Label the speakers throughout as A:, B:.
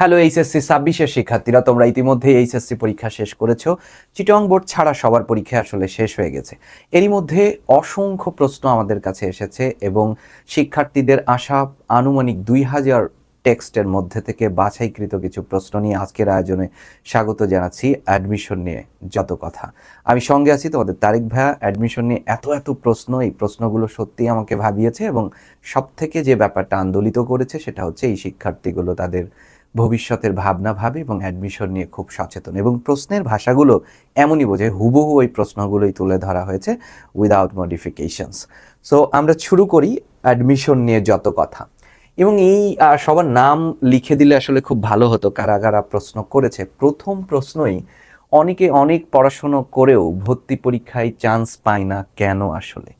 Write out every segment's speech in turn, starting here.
A: Hello HSC ২৬-এর শিক্ষার্থীরা, তোমরা ইতিমধ্যে এইচএসসি পরীক্ষা শেষ করেছো। চিটং বোর্ড ছাড়া সবার পরীক্ষা আসলে শেষ হয়ে গেছে। এরই মধ্যে অসংখ্য প্রশ্ন আমাদের কাছে এসেছে এবং শিক্ষার্থীদের আসা আনুমানিক ২,০০০ টেক্সটের মধ্যে থেকে বাছাইকৃত কিছু প্রশ্ন নিয়ে আজকের আয়োজনে স্বাগত জানাচ্ছি। অ্যাডমিশন নিয়ে যত কথা, আমি সঙ্গে আছি তোমাদের তারিক ভাইয়া। অ্যাডমিশন নিয়ে এত প্রশ্ন, এই প্রশ্নগুলো সত্যিই আমাকে ভাবিয়েছে এবং সবথেকে যে ব্যাপারটা আন্দোলিত করেছে সেটা হচ্ছে এই শিক্ষার্থীগুলো তাদের ভবিষ্যতের ভাবনা ভাবে এবং অ্যাডমিশন নিয়ে খুব সচেতন, এবং প্রশ্নের ভাষাগুলো এমনই বোঝায় হুবহু ওই প্রশ্নগুলোই তুলে ধরা হয়েছে উইদাউট মডিফিকেশনস। সো আমরা শুরু করি অ্যাডমিশন নিয়ে যত কথা। এবং এই সবার নাম লিখে দিলে আসলে খুব ভালো হতো কারা কারা প্রশ্ন করেছে। প্রথম প্রশ্নই, অনেকে অনেক পড়াশুনো করেও ভর্তি পরীক্ষায় চান্স পায় না কেন? আসলে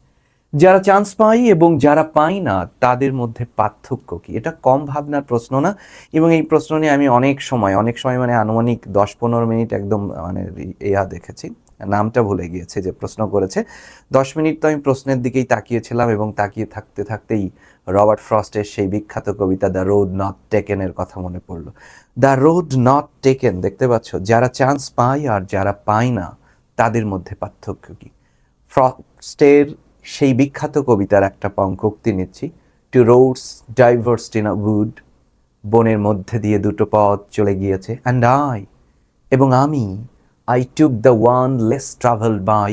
A: যারা চান্স পায় এবং যারা পায় না তাদের মধ্যে পার্থক্য কি? এটা কম ভাবনার প্রশ্ন না। এবং এই প্রশ্ন নিয়ে আমি অনেক সময় মানে আনুমানিক ১০-১৫ মিনিট একদম মানে দেখেছি, নামটা ভুলে গিয়েছে যে প্রশ্ন করেছে। ১০ মিনিট তো আমি প্রশ্নের দিকেই তাকিয়েছিলাম এবং তাকিয়ে থাকতে থাকতেই রবার্ট ফ্রস্টের সেই বিখ্যাত কবিতা দ্য রোড নট টেকেনের কথা মনে পড়লো। দ্য রোড নট টেকেন, দেখতে পাচ্ছ, যারা চান্স পায় আর যারা পায় না তাদের মধ্যে পার্থক্য কি? ফ্রস্টের সেই বিখ্যাত কবিতার একটা পঙ্ক্তি নিচ্ছি। Two roads diverged in a wood, বনের মধ্যে দিয়ে দুটো পথ চলে গিয়েছে। অ্যান্ড এবং আমি, I took the one less travelled by,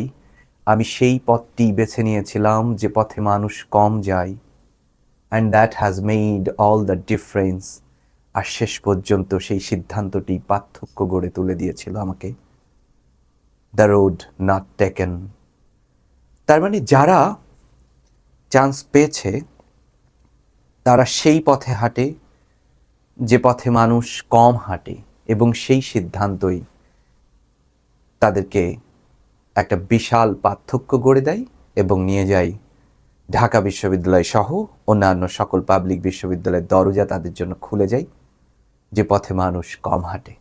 A: আমি সেই পথটি বেছে নিয়েছিলাম যে পথে মানুষ কম যায়। And that has made all the difference, আর শেষ পর্যন্ত সেই সিদ্ধান্তটি পার্থক্য গড়ে তুলে দিয়েছিল আমাকে। দ্য রোড নট টেকেন, তার মানে যারা চান্স পেয়েছে তারা সেই পথে হাঁটে যে পথে মানুষ কম হাঁটে, এবং সেই সিদ্ধান্তই তাদেরকে একটা বিশাল পার্থক্য গড়ে দেয় এবং নিয়ে যায় ঢাকা বিশ্ববিদ্যালয় সহ অন্যান্য সকল পাবলিক বিশ্ববিদ্যালয়ের দরজা তাদের জন্য খুলে যায় যে পথে মানুষ কম হাঁটে।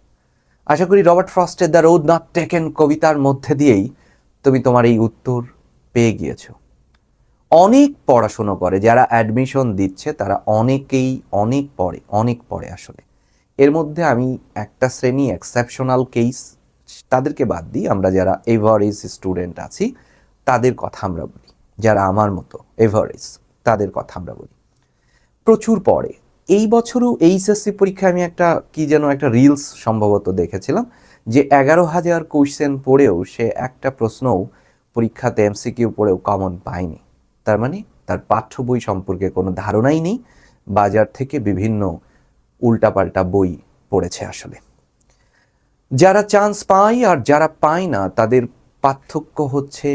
A: আশা করি রবার্ট ফ্রস্টের দ্য রোড নট টেকেন কবিতার মধ্যে দিয়েই তুমি তোমার এই উত্তর পেয়ে গিয়েছো। অনেক পড়াশুনো করে যারা অ্যাডমিশন দিচ্ছে তারা অনেকেই অনেক পড়ে আসলে। এর মধ্যে আমি একটা শ্রেণী এক্সেপশনাল কেস, তাদেরকে বাদ দিই, আমরা যারা এভারেজ স্টুডেন্ট আছি তাদের কথা আমরা বলি, যারা আমার মতো এভারেজ তাদের কথা আমরা বলি। প্রচুর পড়ে। এই বছরও এইচএসসি পরীক্ষায় আমি একটা রিলস সম্ভবত দেখেছিলাম যে ১১,০০০ কোয়েশ্চেন পড়েও সে একটা প্রশ্নও পরীক্ষাতে এমসিকিউ পড়েও কমন পায়নি। তার মানে তার পাঠ্য বই সম্পর্কে কোনো ধারণাই নেই, বাজার থেকে বিভিন্ন উল্টাপাল্টা বই পড়েছে আসলে। যারা চান্স পায় আর যারা পায় না তাদের পার্থক্য হচ্ছে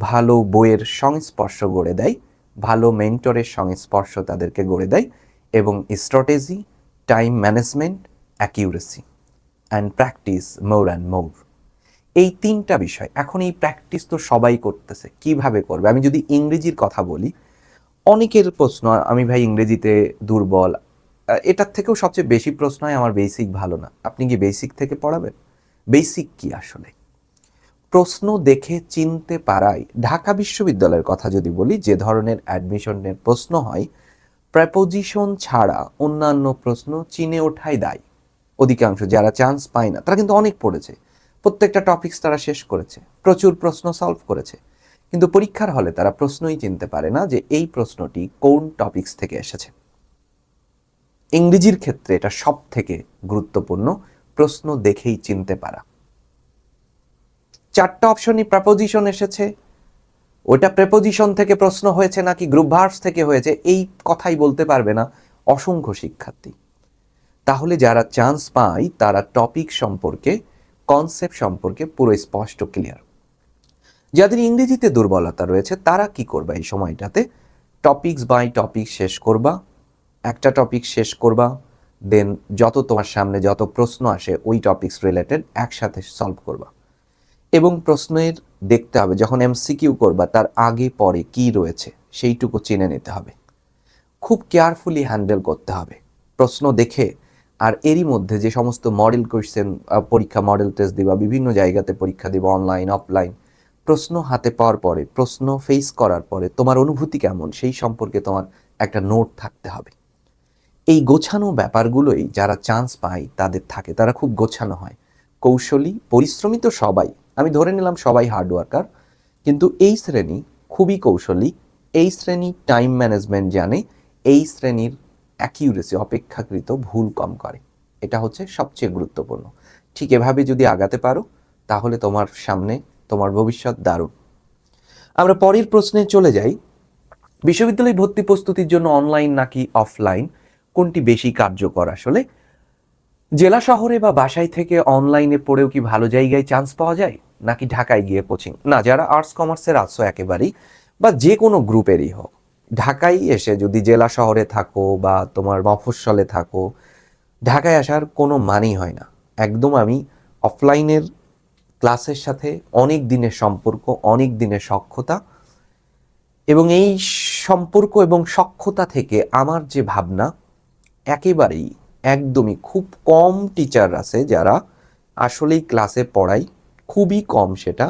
A: ভালো বইয়ের সংস্পর্শ গড়ে দেয়, ভালো মেন্টরের সংস্পর্শ তাদেরকে গড়ে দেয়, এবং strategy, time management, accuracy and practice more and more, এই তিনটা বিষয়। এখন এই প্র্যাকটিস তো সবাই করতেছে, কিভাবে করবে? আমি যদি ইংরেজির কথা বলি, অনেকের প্রশ্ন, আমি ভাই ইংরেজিতে দুর্বল, এটার থেকেও সবচেয়ে বেশি প্রশ্ন হয় আমার বেসিক ভালো না। আপনি কি বেসিক থেকে পড়াবেন? বেসিক কি আসলে? প্রশ্ন দেখে চিনতে পারাই, ঢাকা বিশ্ববিদ্যালয়ের কথা যদি বলি, যে ধরনের অ্যাডমিশনের প্রশ্ন হয়, প্রেপোজিশন ছাড়া অন্যান্য প্রশ্ন চিনে ওঠাই দায়। অধিকাংশ যারা চান্স পায় না তারা কিন্তু অনেক পড়েছে, প্রত্যেকটা টপিকস তারা শেষ করেছে, প্রচুর প্রশ্ন সলভ করেছে, কিন্তু পরীক্ষার হলে তারা প্রশ্নই চিনতে পারে না যে এই প্রশ্নটি কোন টপিকস থেকে এসেছে। ইংরেজির ক্ষেত্রে এটা সব থেকে গুরুত্বপূর্ণ, প্রশ্ন দেখেই চিনতে পারা। 4টা অপশনই প্রেপোজিশন এসেছে, ওটা প্রেপোজিশন থেকে প্রশ্ন হয়েছে নাকি গ্রুপ ভার্বস থেকে হয়েছে এই কথাই বলতে পারবে না অসংখ্য শিক্ষার্থী। তাহলে যারা চান্স পায় তারা টপিক সম্পর্কে, কনসেপ্ট সম্পর্কে পুরো স্পষ্ট ক্লিয়ার। যাদের ইংরেজিতে দুর্বলতা রয়েছে তারা কি করবা এই সময়টাতে? টপিকস বাই টপিক শেষ করবা, একটা টপিক শেষ করবা, দেন যত তোমার সামনে যত প্রশ্ন আসে ওই টপিকস রিলেটেড একসাথে সলভ করবা, এবং প্রশ্নের দেখতে হবে যখন এমসিকিউ করবা তার আগে পরে কি রয়েছে সেইটুকু চিনে নিতে হবে, খুব কেয়ারফুলি হ্যান্ডেল করতে হবে প্রশ্ন দেখে। আর এরই মধ্যে যে সমস্ত মডেল কোয়েশ্চেন পরীক্ষা, মডেল টেস্ট দিবা, বিভিন্ন জায়গাতে পরীক্ষা দিবা, অনলাইন অফলাইন, প্রশ্ন হাতে পাওয়ার পরে, প্রশ্ন ফেস করার পরে তোমার অনুভূতি কেমন সেই সম্পর্কে তোমার একটা নোট থাকতে হবে। এই গোছানো ব্যাপারগুলোই যারা চান্স পায় তাদের থাকে, তারা খুব গোছানো হয়, কৌশলী, পরিশ্রমী তো সবাই, আমি ধরে নিলাম সবাই হার্ডওয়ার্কার, কিন্তু এই শ্রেণী খুবই কৌশলী, এই শ্রেণী টাইম ম্যানেজমেন্ট জানে, এই শ্রেণীর অ্যাকিউরেসি, অপেক্ষাকৃত ভুল কম করে। এটা হচ্ছে সবচেয়ে গুরুত্বপূর্ণ। ঠিক এভাবে যদি আগাতে পারো তাহলে তোমার সামনে তোমার ভবিষ্যৎ দারুণ। আমরা পরের প্রশ্নে চলে যাই। বিশ্ববিদ্যালয় ভর্তি প্রস্তুতির জন্য অনলাইন নাকি অফলাইন কোনটি বেশি কার্যকর? আসলে জেলা শহরে বা বাসায় থেকে অনলাইনে পড়েও কি ভালো জায়গায় চান্স পাওয়া যায়, নাকি ঢাকায় গিয়ে কোচিং? না, যারা আর্টস কমার্সের আছো একেবারেই, বা যে কোনো গ্রুপেরই হোক, ঢাকায় এসে যদি জেলা শহরে থাকো বা তোমার মফস্বলে থাকো, ঢাকায় আসার কোনো মানেই হয় না। একদম আমি অফলাইনের ক্লাসের সাথে অনেক দিনের সম্পর্ক, অনেক দিনের সখ্যতা, এবং এই সম্পর্ক এবং সখ্যতা থেকে আমার যে ভাবনা, একেবারেই একদমই খুব কম টিচার আছে যারা আসলেই ক্লাসে পড়ায়, খুবই কম সেটা।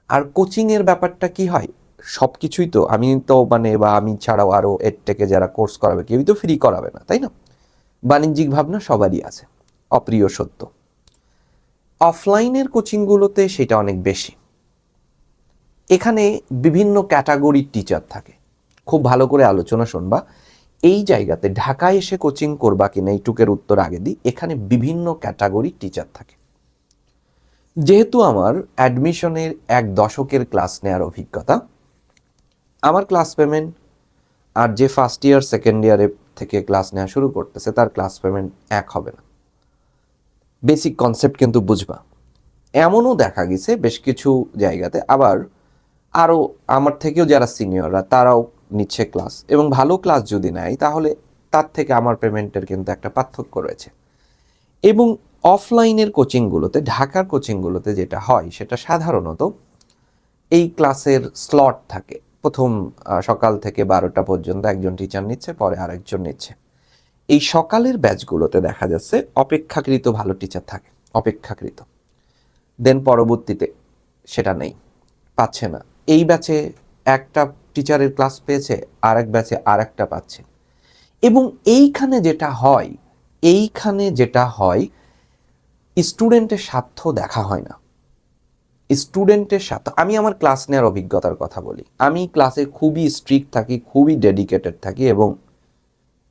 A: আর কোচিংয়ের ব্যাপারটা কি হয়, সব কিছুই তো আমি তো মানে, বা আমি ছাড়াও আরও এডটেকে যারা কোর্স করাবে কেউই তো ফ্রি করাবে না, তাই না? বাণিজ্যিক ভাবনা সবারই আছে, অপ্রিয় সত্য। অফলাইনের কোচিংগুলোতে সেটা অনেক বেশি। এখানে বিভিন্ন ক্যাটাগরির টিচার থাকে, খুব ভালো করে আলোচনা শুনবা। এই জায়গাতে ঢাকায় এসে কোচিং করবা কিনা এইটুকের উত্তর আগে দিই। এখানে বিভিন্ন ক্যাটাগরির টিচার থাকে। যেহেতু আমার অ্যাডমিশনের 1 দশকের ক্লাস নেওয়ার অভিজ্ঞতা, আমার ক্লাস পেমেন্ট আর যে ফার্স্ট ইয়ার সেকেন্ড ইয়ারে থেকে ক্লাস নেওয়া শুরু করতেছে তার ক্লাস পেমেন্ট এক হবে না। বেসিক কনসেপ্ট কিন্তু বুঝবা। এমনও দেখা গেছে বেশ কিছু জায়গাতে, আবার আরও আমার থেকেও যারা সিনিয়ররা তারাও নিচ্ছে ক্লাস, এবং ভালো ক্লাস যদি নেয় তাহলে তার থেকে আমার পেমেন্টের কিন্তু একটা পার্থক্য রয়েছে। এবং অফলাইনের কোচিংগুলোতে, ঢাকার কোচিংগুলোতে যেটা হয় সেটা সাধারণত এই ক্লাসের স্লট থাকে। প্রথম সকাল থেকে 12টা পর্যন্ত একজন টিচার নিচ্ছে, পরে আরেকজন নিচ্ছে। এই সকালের ব্যাচগুলোতে দেখা যাচ্ছে অপেক্ষাকৃত ভালো টিচার থাকে, অপেক্ষাকৃত। দেন পরবর্তীতে সেটা নেই, পাচ্ছে না। এই ব্যাচে একটা টিচারের ক্লাস পেয়েছে, আর এক ব্যাচে আর একটা পাচ্ছে। এবং এইখানে যেটা হয় স্টুডেন্টের স্বার্থ দেখা হয় না। স্টুডেন্টের স্বার্থ, আমি আমার ক্লাস নেওয়ার অভিজ্ঞতার কথা বলি। আমি ক্লাসে খুবই স্ট্রিক্ট থাকি, খুবই ডেডিকেটেড থাকি, এবং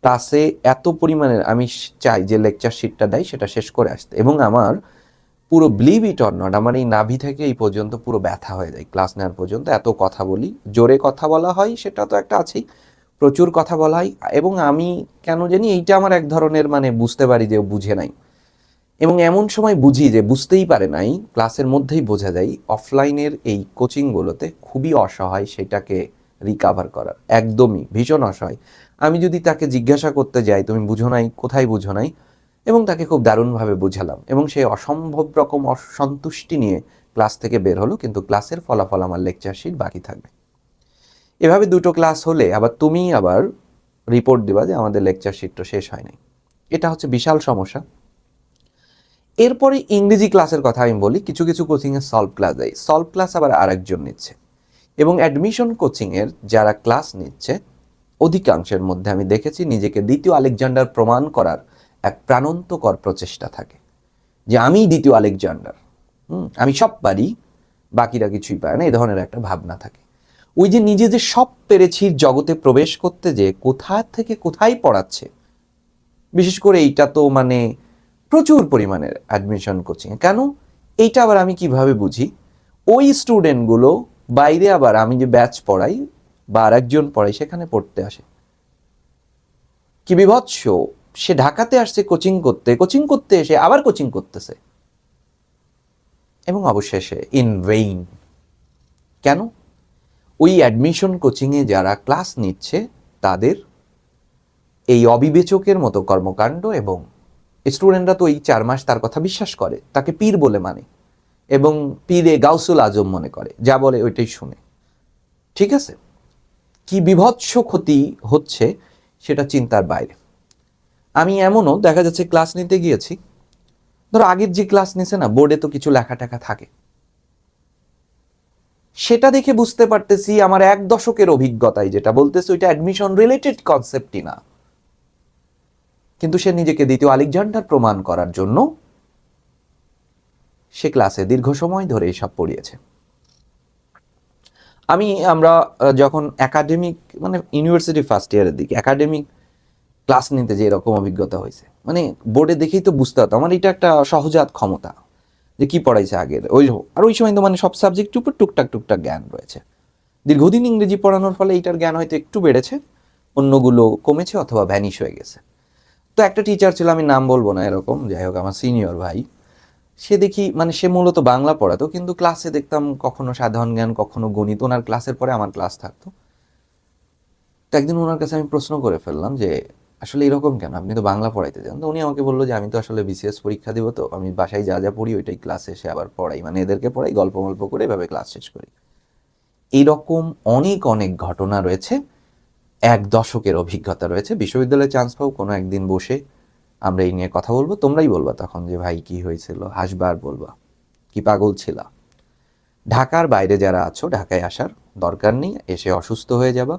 A: ক্লাসে এত পরিমাণের আমি চাই যে লেকচার শিটটা দেয় সেটা শেষ করে আসতে। এবং আমার পুরো বিলিভ ইট অর নট, আমার এই নাভি থেকে এই পর্যন্ত পুরো ব্যথা হয়ে যায় ক্লাস নেওয়ার পর্যন্ত। এত কথা বলি, জোরে কথা বলা হয় সেটা তো একটা আছেই, প্রচুর কথা বলা হয়। এবং আমি কেন জানি এইটা আমার এক ধরনের মানে বুঝতে পারি যে বুঝে নাই, এবং এমন সময় বুঝি যে বুঝতেই পারে নাই, ক্লাসের মধ্যেই বোঝা যায়। অফলাইনের এই কোচিংগুলোতে খুবই অসহায় সেটাকে রিকাভার করার, একদমই ভীষণ অসহায়। আমি যদি তাকে জিজ্ঞাসা করতে যাই তুমি বুঝো নাই, কোথায় বুঝো নাই, এবং তাকে খুব দারুণভাবে বুঝালাম, এবং সে অসম্ভব রকম অসন্তুষ্টি নিয়ে ক্লাস থেকে বের হলো, কিন্তু ক্লাসের ফলাফল আমার লেকচার শিট বাকি থাকবে। এভাবে 2টো ক্লাস হলে আবার তুমি আবার রিপোর্ট দিবা যে আমাদের লেকচার শিট তো শেষ হয় নাই। এটা হচ্ছে বিশাল সমস্যা। এরপরে ইংরেজি ক্লাসের কথা আমি বলি। কিছু কিছু কোচিংয়ে সলভ ক্লাস দেয়, সলভ ক্লাস আবার আরেকজন নিচ্ছে। এবং অ্যাডমিশন কোচিংয়ের যারা ক্লাস নিচ্ছে অধিকাংশের মধ্যে আমি দেখেছি নিজেকে দ্বিতীয় আলেকজান্ডার প্রমাণ করার এক প্রাণান্তকর প্রচেষ্টা থাকে, যে আমি দ্বিতীয় আলেকজান্ডার, আমি সব পারি, বাকিরা কিছুই পারে না, এই ধরনের একটা ভাবনা থাকে। ওই যে নিজে যে সব পেরেছি জগতে প্রবেশ করতে, যে কোথা থেকে কোথায় পড়াচ্ছে, বিশেষ করে এইটা তো মানে প্রচুর পরিমাণের অ্যাডমিশন কোচিং। কেন এইটা আবার আমি কিভাবে বুঝি, ওই স্টুডেন্টগুলো বাইরে আবার আমি যে ব্যাচ পড়াই বা আরেকজন পড়াই সেখানে পড়তে আসে। কি বিভৎস, সে ঢাকাতে আসছে কোচিং করতে এসে আবার কোচিং করতেছে, এবং অবশেষে ইন ভেইন। কেন? ওই অ্যাডমিশন কোচিংয়ে যারা ক্লাস নিচ্ছে তাদের এই অবিবেচকের মতো কর্মকাণ্ড, এবং স্টুডেন্টরা তো এই 4 মাস তার কথা বিশ্বাস করে, তাকে পীর বলে মানে, এবং পীরে গাউসুল আজম মনে করে, যা বলে ওইটাই শুনে। ঠিক আছে, কি বিভৎস ক্ষতি হচ্ছে সেটা চিন্তার বাইরে। আমি এমনও দেখা যাচ্ছে ক্লাস নিতে গিয়েছি, ধরো আগের যে ক্লাস নিছে না, বোর্ডে তো কিছু লেখা টেখা থাকে, সেটা দেখে বুঝতে পারতেছি আমার 1 দশকের অভিজ্ঞতায় যেটা বলতেছে ওইটা অ্যাডমিশন রিলেটেড কনসেপ্টই না। কিন্তু সে নিজেকে দ্বিতীয় আলেকজান্ডার প্রমাণ করার জন্য সে ক্লাসে দীর্ঘ সময় ধরে এসব পড়িয়েছে। আমরা যখন একাডেমিক মানে ইউনিভার্সিটি ফার্স্ট ইয়ারের দিকে একাডেমিক ক্লাস নিতে যে এরকম অভিজ্ঞতা হয়েছে, মানে বোর্ডে দেখেই তো বুঝতে হতো আমার এটা একটা সহজাত ক্ষমতা যে কি পড়াইছে আগের ওই সময় তো মানে সব সাবজেক্টের উপর টুকটাক টুকটাক জ্ঞান রয়েছে। দীর্ঘদিন ইংরেজি পড়ানোর ফলে এইটার জ্ঞান হয়তো একটু বেড়েছে, অন্যগুলো কমেছে অথবা ভ্যানিশ হয়ে গেছে। তো একটা টিচার ছিল, আমি নাম বলবো না, এরকম যাই হোক আমার সিনিয়র ভাই, সে দেখি মানে সে মূলত বাংলা পড়াতো, কিন্তু ক্লাসে দেখতাম কখনো সাধারণ জ্ঞান কখনো গণিত, ওনার ক্লাসের পরে আমার ক্লাস থাকতো। তো একদিন ওনার কাছে আমি প্রশ্ন করে ফেললাম যে আসলে এরকম কেন, আপনি তো বাংলা পড়াইতে চান। তো উনি আমাকে বললো যে আমি তো আসলে বিসিএস পরীক্ষা দিব, তো আমি বাসায় যা যা পড়ি ওইটাই ক্লাসে এসে আবার পড়াই, মানে এদেরকে পড়াই, গল্প করে এভাবে ক্লাস শেষ করি। এইরকম অনেক অনেক ঘটনা রয়েছে, এক দশকের অভিজ্ঞতা রয়েছে। বিশ্ববিদ্যালয়ে চান্স পাও, কোনো একদিন বসে আমরা এই নিয়ে কথা বলবো, তোমরাই বলবা তখন যে ভাই কি হয়েছিল, হাসবার বলবা কি পাগল ছিলা। ঢাকার বাইরে যারা আছো ঢাকায় আসার দরকার নেই, এসে অসুস্থ হয়ে যাবা।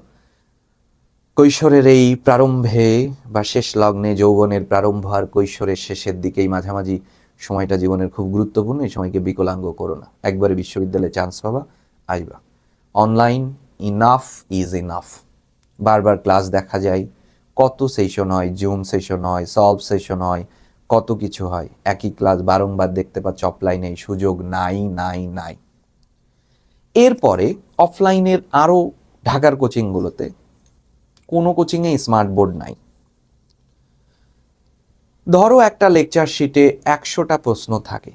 A: কৈশোরের এই প্রারম্ভে বা শেষ লগ্নে, যৌবনের প্রারম্ভ আর কৈশোরের শেষের দিকেই মাঝামাঝি সময়টা জীবনের খুব গুরুত্বপূর্ণ, এই সময়কে বিকলাঙ্গ করো না। একবারে বিশ্ববিদ্যালয়ে চান্স পাবা, আসবা। অনলাইন ইনাফ ইজ ইনাফ, বারবার ক্লাস দেখা যায়, কত সেশন হয়, জুম সেশন হয়, সলভ সেশন হয়, কত কিছু হয়, একই ক্লাস বারংবার দেখতে পাচ্ছ, অফলাইনে এই সুযোগ নাই নাই নাই। এরপরে অফলাইনের আরও ঢাকার কোচিংগুলোতে কোনো কোচিংয়ে স্মার্ট বোর্ড নাই। ধরো একটা লেকচার শিটে 100টা প্রশ্ন থাকে,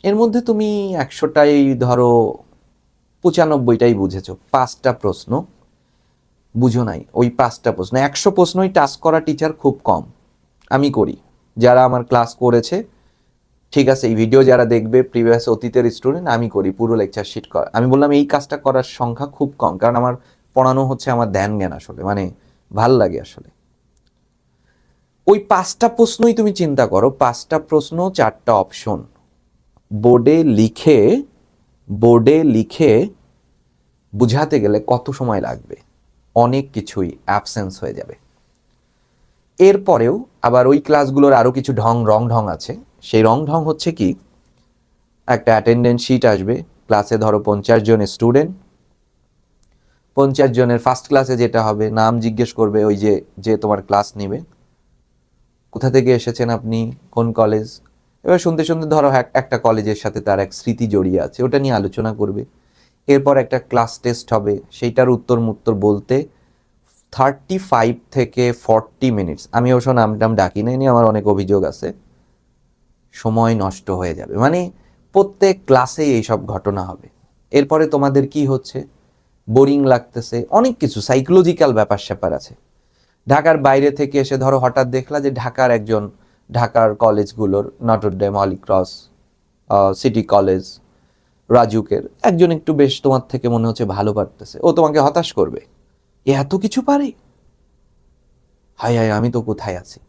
A: এর মধ্যে তুমি 100টাই ধরো 95টাই বুঝেছো, 5টা প্রশ্ন বুঝো নাই। ওই 5টা প্রশ্ন, 100 প্রশ্নই টাস্ক করা টিচার খুব কম। আমি করি, যারা আমার ক্লাস করেছে ঠিক আছে, এই ভিডিও যারা দেখবে প্রিভিয়াস অতীতের স্টুডেন্ট, আমি করি পুরো লেকচার শিট করা। আমি বললাম এই কাজটা করার সংখ্যা খুব কম, কারণ আমার পড়ানো হচ্ছে আমার ধ্যান জ্ঞান, আসলে মানে ভাল লাগে আসলে। ওই 5টা প্রশ্নই তুমি চিন্তা করো, 5টা প্রশ্ন 4টা অপশন, বোর্ডে লিখে বুঝাতে গেলে কত সময় লাগবে, অনেক কিছুই অ্যাবসেন্স হয়ে যাবে। এরপরেও আবার ওই ক্লাসগুলোর আরও কিছু রং ঢং আছে। সেই রং ঢং হচ্ছে কি, একটা অ্যাটেন্ডেন্স শিট আসবে, ক্লাসে ধরো 50 জন স্টুডেন্ট, 50 জনের ফার্স্ট ক্লাসে যেটা হবে, নাম জিজ্ঞেস করবে ওই যে তোমার ক্লাস নেবে, কোথা থেকে এসেছেন আপনি, কোন কলেজ। এবার শুনতে শুনতে ধরো একটা কলেজের সাথে তার এক স্মৃতি জড়িয়ে আছে, ওটা নিয়ে আলোচনা করবে। এরপর একটা ক্লাস টেস্ট হবে, সেইটার উত্তর বলতে 35 থেকে 40 মিনিটস, আমি অবশ্য নাম ডাকি নাই, আমার অনেক অভিযোগ আছে, সময় নষ্ট হয়ে যাবে। মানে প্রত্যেক ক্লাসেই এইসব ঘটনা হবে। এরপরে তোমাদের কি হচ্ছে, বোরিং লাগতেছে, অনেক কিছু সাইকোলজিক্যাল ব্যাপার স্যাপার আছে। ঢাকার বাইরে থেকে এসে ধরো হঠাৎ দেখলা যে ঢাকার কলেজগুলোর, Notre Dame, Holy Cross, city college, রাজুকের একজন একটু বেশ তোমার থেকে মনে হচ্ছে ভালো পারতেছে, ও তোমাকে হতাশ করবে, এ এত কিছু পারে, হায় হায় আমি তো কোথায় আছি।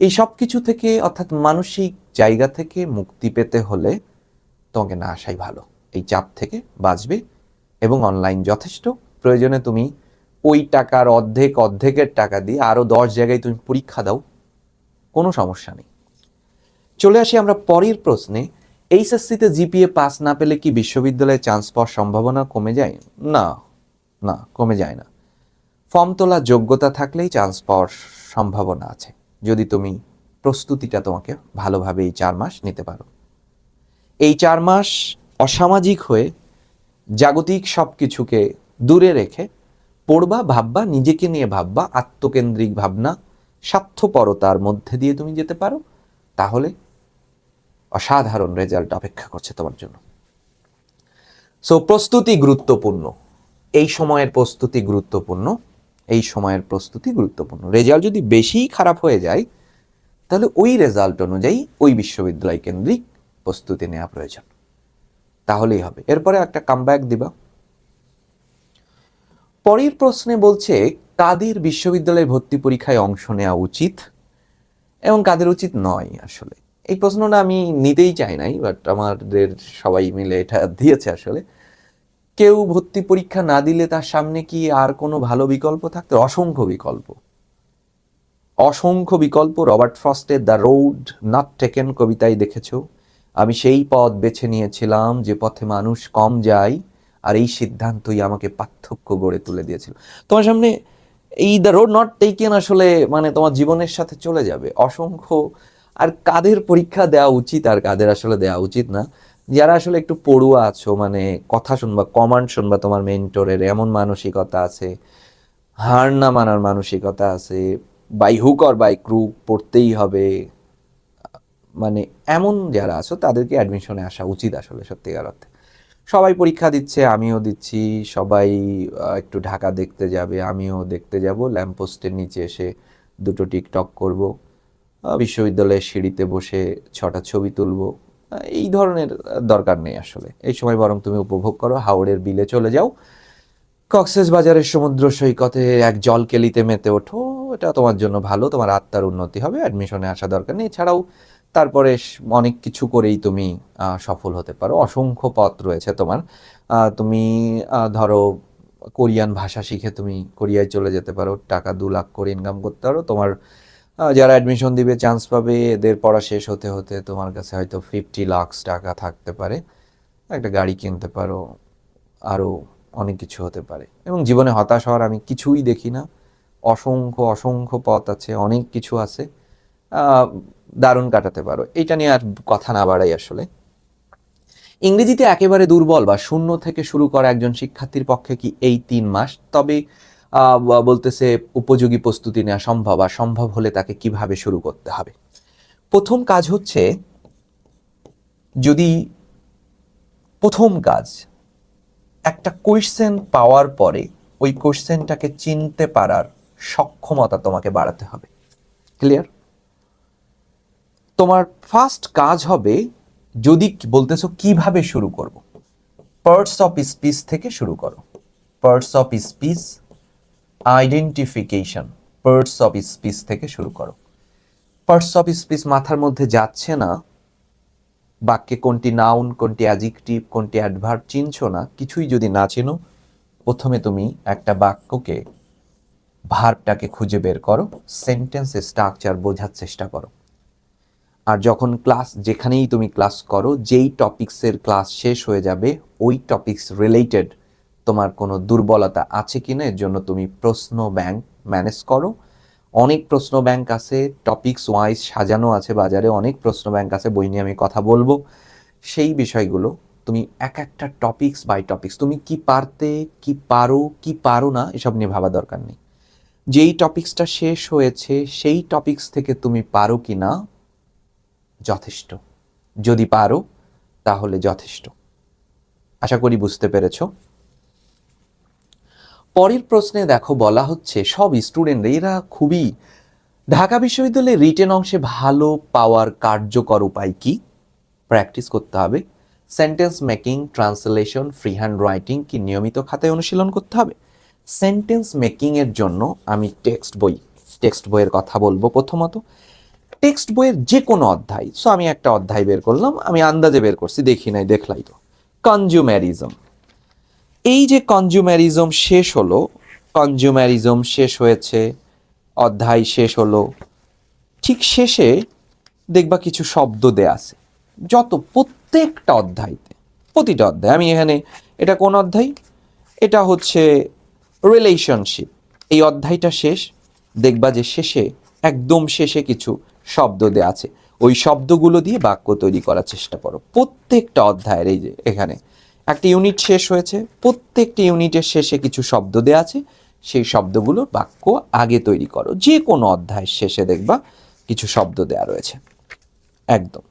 A: এই সব কিছু থেকে, অর্থাৎ মানসিক জায়গা থেকে মুক্তি পেতে হলে তোমাকে না আসাই ভালো, এই চাপ থেকে বাঁচবে। এবং অনলাইন যথেষ্ট, প্রয়োজনে তুমি ওই টাকার অর্ধেকের টাকা দিয়ে আরও 10 জায়গায় তুমি পরীক্ষা দাও, কোনো সমস্যা নেই। চলে আসি আমরা পরের প্রশ্নে। এইচএসসিতে জিপিএ পাস না পেলে কি বিশ্ববিদ্যালয়ে চান্স পাওয়ার সম্ভাবনা কমে যায়? না, কমে যায় না। ফর্ম তোলার যোগ্যতা থাকলেই চান্স পাওয়ার সম্ভাবনা আছে, যদি তুমি প্রস্তুতিটা তোমাকে ভালোভাবে এই 4 মাস নিতে পারো। এই 4 মাস অসামাজিক হয়ে জাগতিক সব কিছুকে দূরে রেখে পড়বা, ভাববা, নিজেকে নিয়ে ভাববা, আত্মকেন্দ্রিক ভাবনা, স্বার্থপরতার মধ্যে দিয়ে তুমি যেতে পারো, তাহলে অসাধারণ রেজাল্ট অপেক্ষা করছে তোমার জন্য। সো প্রস্তুতি গুরুত্বপূর্ণ, এই সময়ের প্রস্তুতি গুরুত্বপূর্ণ। রেজাল্ট যদি বেশি খারাপ হয়ে যায় তাহলে ওই রেজাল্ট অনুযায়ী ওই বিশ্ববিদ্যালয় কেন্দ্রিক প্রস্তুতি নেওয়া প্রয়োজন, তাহলেই হবে। এরপরে একটা কামব্যাক দিবা। পরের প্রশ্নে বলছে কাদের বিশ্ববিদ্যালয়ে ভর্তি পরীক্ষায় অংশ নেওয়া উচিত এবং কাদের উচিত নয়। আসলে এই প্রশ্নটা আমি নিতেই চাই নাই, বাট আমাদের সবাই মিলে এটা দিয়েছে। আসলে কেউ ভর্তি পরীক্ষা না দিলে তার সামনে কি আর কোনো ভালো বিকল্প থাকতো? অসংখ্য বিকল্প, অসংখ্য বিকল্প। রবার্ট ফ্রস্টের দ্য রোড নট টেকেন কবিতায় দেখেছো, আমি সেই পথ বেছে নিয়েছিলাম যে পথে মানুষ কম যায়, আর এই সিদ্ধান্তই আমাকে পার্থক্য গড়ে তুলে দিয়েছিল। তোমার সামনে এই দ্য রোড নট টেকেন আসলে মানে তোমার জীবনের সাথে চলে যাবে অসংখ্য। আর কাদের পরীক্ষা দেওয়া উচিত আর কাদের আসলে দেওয়া উচিত না, যারা আসলে একটু পড়ুয়া আছো, মানে কথা শুনবা, কমান্ড শুনবা তোমার মেন্টরের, এমন মানসিকতা আছে, হার না মানার মানসিকতা আছে, by hook or by crook পড়তেই হবে, মানে এমন যারা আছো তাদেরকে অ্যাডমিশনে আসা উচিত আসলে সত্যিকার অর্থে। সবাই পরীক্ষা দিচ্ছে, আমিও দিচ্ছি, সবাই একটু ঢাকা দেখতে যাবে, আমিও দেখতে যাব, ল্যাম্পপোস্টের নিচে এসে দুটো টিকটক করব, বিশ্ববিদ্যালয়ের সিঁড়িতে বসে 6টা ছবি তুলব, এই ধরনের দরকার নেই আসলে। এই সময় বরং তুমি উপভোগ করো, হাওড়ের বিলে চলে যাও, কক্সেস বাজারের সমুদ্র সৈকতে এক জলকেলিতে মেতে ওঠো, এটা তোমার জন্য ভালো, তোমার আত্মার উন্নতি হবে, অ্যাডমিশনে আসা দরকার নেই। এছাড়াও তারপরে অনেক কিছু করেই তুমি সফল হতে পারো, অসংখ্য পথ রয়েছে তোমার। তুমি ধরো কোরিয়ান ভাষা শিখে তুমি কোরিয়ায় চলে যেতে পারো, টাকা 2 লাখ করে ইনকাম করতে পারো। তোমার যারা অ্যাডমিশন দিবে, চান্স পাবে, এদের পড়া শেষ হতে হতে তোমার কাছে হয়তো 50 লাখ টাকা থাকতে পারে, একটা গাড়ি কিনতে পারো, আরও অনেক কিছু হতে পারে। এবং জীবনে হতাশ হওয়ার আমি কিছুই দেখি না, অসংখ্য অসংখ্য পথ আছে, অনেক কিছু আছে, দারুণ কাটাতে পারো। এটা নিয়ে আর কথা না বাড়াই আসলে। ইংরেজিতে একেবারে দুর্বল বা শূন্য থেকে শুরু করা একজন শিক্ষার্থীর পক্ষে কি এই 3 মাস, তবে বলতেছে উপযোগী প্রস্তুতি নেওয়া সম্ভব, আর সম্ভব হলে তাকে কিভাবে শুরু করতে হবে। প্রথম কাজ হচ্ছে, যদি প্রথম কাজ একটা কোয়েশ্চেন পাওয়ার পরে ওই কোয়েশ্চেনটাকে চিনতে পারার সক্ষমতা তোমাকে বাড়াতে হবে। ক্লিয়ার? তোমার ফার্স্ট কাজ হবে, যদি বলতেছো কিভাবে শুরু করব, পার্টস অফ স্পিচ থেকে শুরু করো। Parts of speech identification, parts of speech থেকে শুরু করো। পার্টস অফ স্পিচ মাথার মধ্যে যাচ্ছে না, বাক্যে কোনটি নাউন, কোনটি অ্যাডজেক্টিভ, কোনটি অ্যাডভার্ব চিনছো না, কিছুই যদি না চেনো, প্রথমে তুমি একটা বাক্যকে, ভার্বটাকে খুঁজে বের করো, সেন্টেন্স স্ট্রাকচার বোঝার চেষ্টা করো। আর যখন ক্লাস, যেখানেই তুমি ক্লাস করো, যেই টপিক্সের ক্লাস শেষ হয়ে যাবে, ওই টপিক্স রিলেটেড তোমার কোনো দুর্বলতা আছে কিনা এর জন্য তুমি প্রশ্ন ব্যাংক ম্যানেজ করো। অনেক প্রশ্ন ব্যাংক আছে, টপিক্স ওয়াইজ সাজানো আছে বাজারে, অনেক প্রশ্ন ব্যাংক আছে, বই নিয়ে আমি কথা বলবো। সেই বিষয়গুলো তুমি এক একটা টপিক্স বাই টপিক্স, তুমি কি পারতে, কি পারো, কি পারো না, এসব নিয়ে ভাবা দরকার নেই। যেই টপিক্সটা শেষ হয়েছে সেই টপিক্স থেকে তুমি পারো কি না যথেষ্ট, যদি পারো তাহলে যথেষ্ট। আশা করি বুঝতে পেরেছ। পরের প্রশ্নে দেখো বলা হচ্ছে, সব স্টুডেন্ট এরা খুবই, ঢাকা বিশ্ববিদ্যালয়ের রিটেন অংশে ভালো পাওয়ার কার্যকর উপায় কি? প্র্যাকটিস করতে হবে। Sentence making, translation, free hand writing কি নিয়মিত খাতায় অনুশীলন করতে হবে? সেন্টেন্স মেকিংয়ের জন্য আমি টেক্সট বইয়ের কথা বলবো। প্রথমত টেক্সট বইয়ের যে কোনো অধ্যায়, সো আমি একটা অধ্যায় বের করলাম, আমি আন্দাজে বের করছি, দেখি নাই, দেখলাই তো, কনজিউমারিজম। এই যে কনজিউমারিজম শেষ হলো, কনজিউমারিজম শেষ হয়েছে, অধ্যায় শেষ হলো, ঠিক শেষে দেখবা কিছু শব্দ দেয়া আছে, প্রত্যেকটা অধ্যায়তে, প্রতিটা অধ্যায়। আমি এখানে, এটা কোন অধ্যায়? এটা হচ্ছে রিলেশনশিপ। এই অধ্যায়টা শেষ, দেখবা যে শেষে, একদম শেষে কিছু শব্দ দেয়া আছে, ওই শব্দগুলো দিয়ে বাক্য তৈরি করার চেষ্টা করো। প্রত্যেকটা অধ্যায়ের, এই যে এখানে একটা ইউনিট শেষ হয়েছে, প্রত্যেকটা ইউনিটের শেষে কিছু শব্দ দেয়া আছে, সেই শব্দগুলো বাক্য আগে তৈরি করো। যে কোনো অধ্যায়ের শেষে দেখবা কিছু শব্দ দেয়া রয়েছে, একদম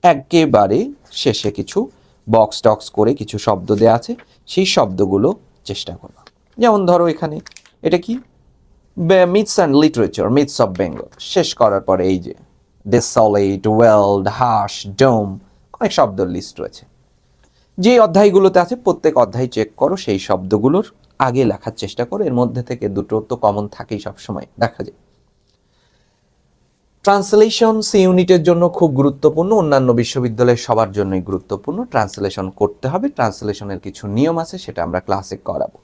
A: একেবারে শেষে কিছু বক্স টক্স করে কিছু শব্দ দেয়া আছে, সেই শব্দগুলো চেষ্টা করো। যেমন ধরো এখানে এটা কি, myths and literature, myths of Bengal, শেষ করার পরে এই যে ডেসোলেট, ওয়েল্ড, হাশ, ডোম, অনেক শব্দের লিস্ট রয়েছে। যে অধ্যায়গুলোতে আছে প্রত্যেক অধ্যায় চেক করো, সেই শব্দগুলোর আগে লেখার চেষ্টা করো। এর মধ্যে থেকে দুটো তো কমন থাকেই সবসময়, দেখা যায়। ট্রান্সলেশন সি ইউনিটের জন্য খুব গুরুত্বপূর্ণ, অন্যান্য বিশ্ববিদ্যালয়ের সবার জন্যই গুরুত্বপূর্ণ। ট্রান্সলেশন করতে হবে, ট্রান্সলেশনের কিছু নিয়ম আছে, সেটা আমরা ক্লাসে করাবো।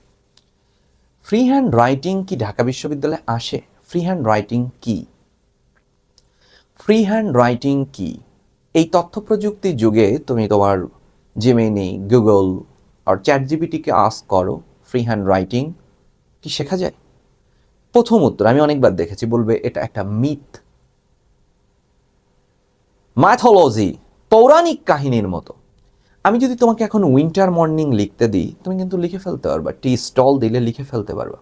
A: ফ্রি হ্যান্ড রাইটিং কি ঢাকা বিশ্ববিদ্যালয়ে আসে? ফ্রি হ্যান্ড রাইটিং কি? ফ্রি হ্যান্ড রাইটিং কি? এই তথ্য প্রযুক্তির যুগে তুমি তোমার জেমিনি, গুগল আর চ্যাটজিপিটিকে আস্ক করো ফ্রি হ্যান্ড রাইটিং কি শেখা যায়? প্রথম উত্তর আমি অনেকবার দেখেছি, বলবে এটা একটা মিথ, মাইথোলজি, পৌরাণিক কাহিনীর মতো। আমি যদি তোমাকে এখন উইন্টার মর্নিং লিখতে দিই, তুমি কিন্তু লিখে ফেলতে পারবা, টি স্টল দিলে লিখে ফেলতে পারবা।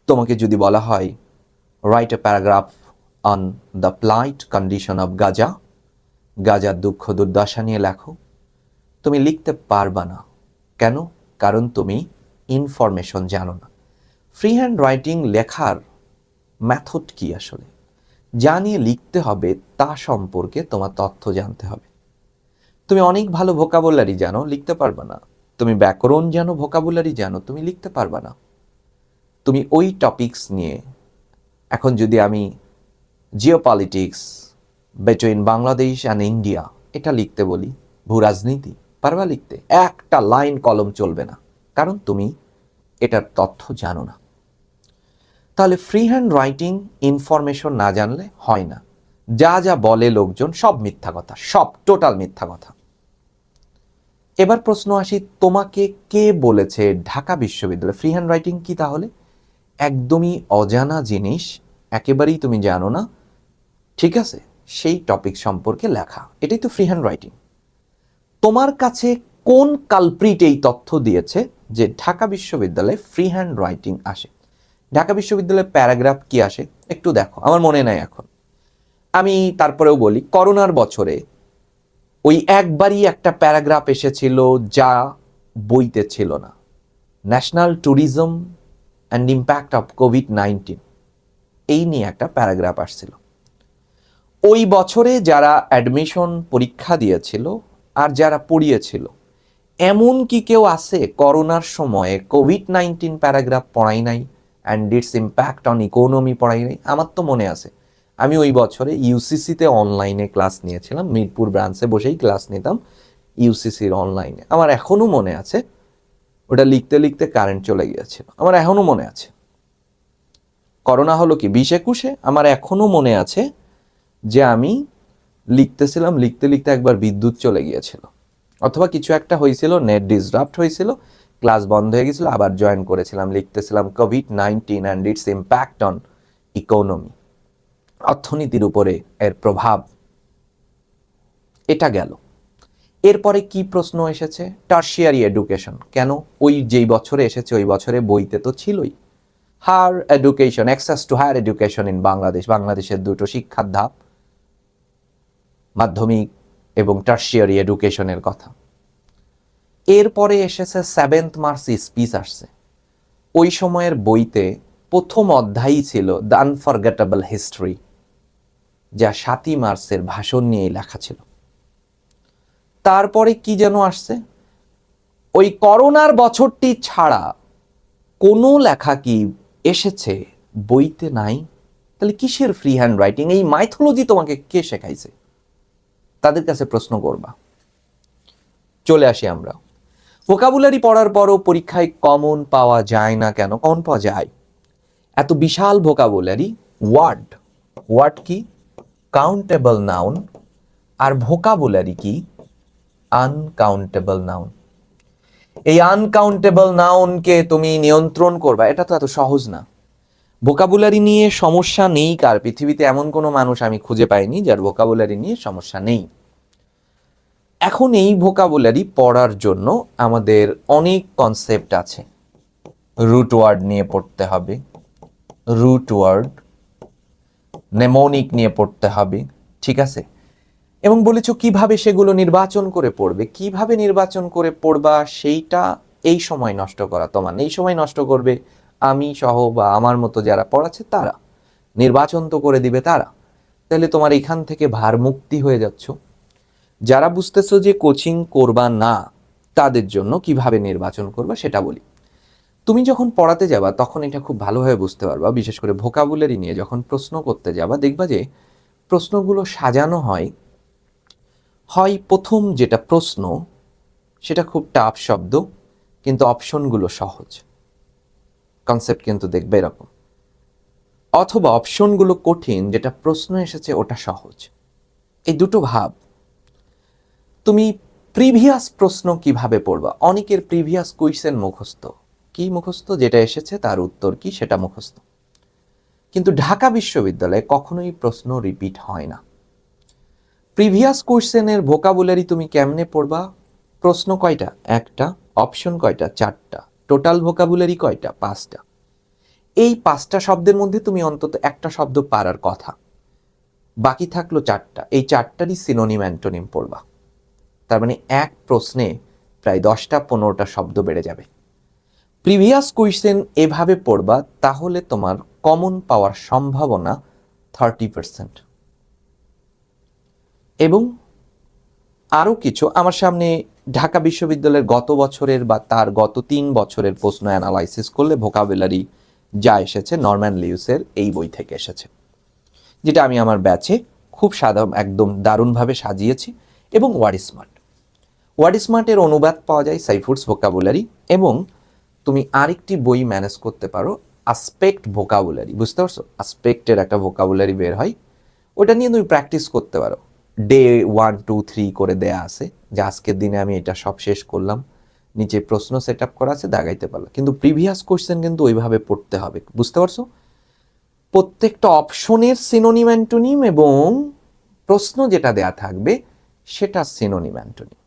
A: তোমাকে যদি বলা হয় write a paragraph on the প্লাইট condition of Gaza, গাজার দুঃখ দুর্দশা নিয়ে লেখো, তুমি লিখতে পারবা না। কেন? কারণ তুমি ইনফরমেশন জানো না। ফ্রি হ্যান্ড রাইটিং লেখার মেথড কি আসলে, যা নিয়ে লিখতে হবে তা সম্পর্কে তোমার তথ্য জানতে হবে। তুমি অনেক ভালো ভোকাবুলারি জানো, লিখতে পারবা না। তুমি ব্যাকরণ জানো, ভোকাবুলারি জানো, তুমি লিখতে পারবা না। তুমি ওই টপিকস নিয়ে, এখন যদি আমি geopolitics between Bangladesh and India এটা লিখতে বলি, ভূ রাজনীতি, পারবা লিখতে? একটা লাইন কলম চলবে না, কারণ তুমি এটার তথ্য জানো না। তাহলে ফ্রি হ্যান্ড রাইটিং ইনফরমেশন না জানলে হয় না। যা যা বলে লোকজন সব মিথ্যা কথা, সব টোটাল মিথ্যা কথা। এবার প্রশ্ন আসি, তোমাকে কে বলেছে ঢাকা বিশ্ববিদ্যালয় ফ্রি হ্যান্ড রাইটিং কি? তাহলে একদমই অজানা জিনিস, একেবারেই তুমি জানো না, ঠিক আছে, সেই টপিক সম্পর্কে লেখা, এটাই তো ফ্রি হ্যান্ড রাইটিং। তোমার কাছে কোন কালপ্রিট এই তথ্য দিয়েছে যে ঢাকা বিশ্ববিদ্যালয়ে ফ্রি হ্যান্ড রাইটিং আসে? ঢাকা বিশ্ববিদ্যালয়ের প্যারাগ্রাফ কি আসে একটু দেখো, আমার মনে নাই এখন। আমি তারপরেও বলি, করোনার বছরে ওই একবারই একটা প্যারাগ্রাফ এসেছিল যা বইতে ছিল না, national tourism and impact of COVID-19, এই নিয়ে একটা প্যারাগ্রাফ আসছিল। ওই বছরে যারা অ্যাডমিশন পরীক্ষা দিয়েছিল আর যারা পড়িয়েছিল, এমন কি কেউ আছে করোনার সময়ে কোভিড-19 প্যারাগ্রাফ পড়াই নাই and its impact on economy পড়াই নাই? আমার তো মনে আছে, আমি ওই বছরে ইউসিসিতে অনলাইনে ক্লাস নিয়েছিলাম, মিরপুর ব্রাঞ্চে বসেই ক্লাস নিতাম ইউসিসির অনলাইনে। আমার এখনও মনে আছে, ওটা লিখতে লিখতে কারেন্ট চলে গিয়েছিল, আমার এখনও মনে আছে। করোনা হলো কি 2021-এ, আমার এখনও মনে আছে যে আমি লিখতেছিলাম, লিখতে লিখতে একবার বিদ্যুৎ চলে গিয়েছিল, অথবা কিছু একটা হয়েছিল, নেট ডিসরাপ্ট হয়েছিল, ক্লাস বন্ধ হয়ে গেছিল, আবার জয়েন করেছিলাম, লিখতেছিলাম কোভিড-19 and its impact on economy, অর্থনীতির উপরে এর প্রভাব। এটা গেল। এরপরে কি প্রশ্ন এসেছে? Tertiary education. কেন? ওই যেই বছরে এসেছে ওই বছরে বইতে তো ছিলই higher education, access to higher education in Bangladesh, বাংলাদেশের দুটো শিক্ষার ধাপ, মাধ্যমিক এবং টার্সিয়ারি এডুকেশনের কথা। এরপরে এসেছে 7th মার্চ স্পিচ আসছে। ওই সময়ের বইতে প্রথম অধ্যায়ই ছিল দ্য আনফরগেটেবল হিস্ট্রি, যা 7ই মার্চের ভাষণ নিয়েই লেখা ছিল। তারপরে কি যেন আসছে, ওই করোনার বছরটি ছাড়া কোনো লেখা কি এসেছে বইতে? নাই। তাহলে কিসের ফ্রি হ্যান্ড রাইটিং? এই মাইথোলজি তোমাকে কে শেখাইছে? তাদের কাছে প্রশ্ন করবা। চলে আসি আমরা, ভোকাবুলারি পড়ার পরও পরীক্ষায় কমন পাওয়া যায় না কেন? কমন পাওয়া যায়, এত বিশাল ভোকাবুলারি। ওয়ার্ড, ওয়ার্ড কি? Countable noun. আর ভোকাবুলারি কি? Uncountable noun. এই আনকাউন্টেবল নাউনকে তুমি নিয়ন্ত্রণ করবা, এটা তো এত সহজ না। ভোকাবুলারি নিয়ে সমস্যা নেই কার? পৃথিবীতে এমন কোনো মানুষ আমি খুঁজে পাইনি যার ভোকাবুলারি নিয়ে সমস্যা নেই। এখন এই ভোকাবুলারি পড়ার জন্য আমাদের অনেক কনসেপ্ট আছে। রুট ওয়ার্ড নিয়ে পড়তে হবে, রুট ওয়ার্ড, নেমোনিক নিয়ে পড়তে হবে, ঠিক আছে? এবং বলেছ কিভাবে সেগুলো নির্বাচন করে পড়বে। কিভাবে নির্বাচন করে পড়বা সেইটা এই সময় নষ্ট করা তোমার, এই সময় নষ্ট করবে আমি সহ বা আমার মতো যারা পড়াচ্ছে তারা, নির্বাচন তো করে দিবে তারা। তাহলে তোমার এখান থেকে ভার মুক্তি হয়ে যাচ্ছ। যারা বুঝতেছো যে কোচিং করবা না, তাদের জন্য কিভাবে নির্বাচন করবা সেটা বলি। তুমি যখন পড়াতে যাবা তখন এটা খুব ভালোভাবে বুঝতে পারবা, বিশেষ করে ভোকাবুলারি নিয়ে যখন প্রশ্ন করতে যাবা দেখবা যে প্রশ্নগুলো সাজানো হয় প্রথম যেটা প্রশ্ন সেটা খুব টাফ শব্দ, কিন্তু অপশনগুলো সহজ। কনসেপ্ট কিন্তু দেখবে এরকম, অথবা অপশনগুলো কঠিন, যেটা প্রশ্ন এসেছে ওটা সহজ। এই দুটো ভাব। তুমি প্রিভিয়াস প্রশ্ন কিভাবে পড়বা? অনেকের প্রিভিয়াস কোয়েশ্চেন মুখস্থ। কি মুখস্থ? যেটা এসেছে তার উত্তর কি সেটা মুখস্থ। কিন্তু ঢাকা বিশ্ববিদ্যালয়ে কখনোই প্রশ্ন রিপিট হয় না। প্রিভিয়াস কোয়েশ্চেনের ভোকাবুলারি তুমি কেমনে পড়বা? প্রশ্ন কয়টা? একটা। অপশন কয়টা? চারটা। টোটাল ভোকাবুলারি কয়টা? পাঁচটা। এই পাঁচটা শব্দের মধ্যে তুমি অন্তত একটা শব্দ পারার কথা, বাকি থাকলো চারটা। এই চারটারই সিনোনিম অ্যান্টোনিম পড়বা। তার মানে এক প্রশ্নে প্রায় 10টা-15টা শব্দ বেড়ে যাবে। প্রিভিয়াস কোয়েশ্চেন এভাবে পড়বা, তাহলে তোমার কমন পাওয়ার সম্ভাবনা 30%। এবং আরও কিছু, আমার সামনে ঢাকা বিশ্ববিদ্যালয়ের গত বছরের বা তার গত 3 বছরের প্রশ্ন অ্যানালাইসিস করলে ভোকাবুলারি যা এসেছে নরম্যান লিউসের এই বই থেকে এসেছে, যেটা আমি আমার ব্যাচে খুব একদম দারুণভাবে সাজিয়েছি। এবং ওয়ার্ড স্মার্টের অনুবাদ পাওয়া যায় সাইফুডস ভোকাবুলারি। এবং তুমি আরেকটি বই ম্যানেজ করতে পারো, আসপেক্ট ভোকাবুলারি। বুঝতে পারছো? আসপেক্টের একটা ভোকাবুলারি বের হয়, ওটা নিয়ে তুমি প্র্যাকটিস করতে পারো। ডে 1, 2, 3 করে দেয়া আছে, যে আজকের দিনে আমি এটা সব শেষ করলাম, নিচে প্রশ্ন সেট আপ করা আছে, দাগাইতে পারলাম। কিন্তু প্রিভিয়াস কোয়েশ্চেন কিন্তু ওইভাবে পড়তে হবে। বুঝতে পারছো? প্রত্যেকটা অপশনের সিনোনিম অ্যান্টোনিম এবং প্রশ্ন যেটা দেয়া থাকবে সেটা সিনোনিম অ্যান্টোনিম।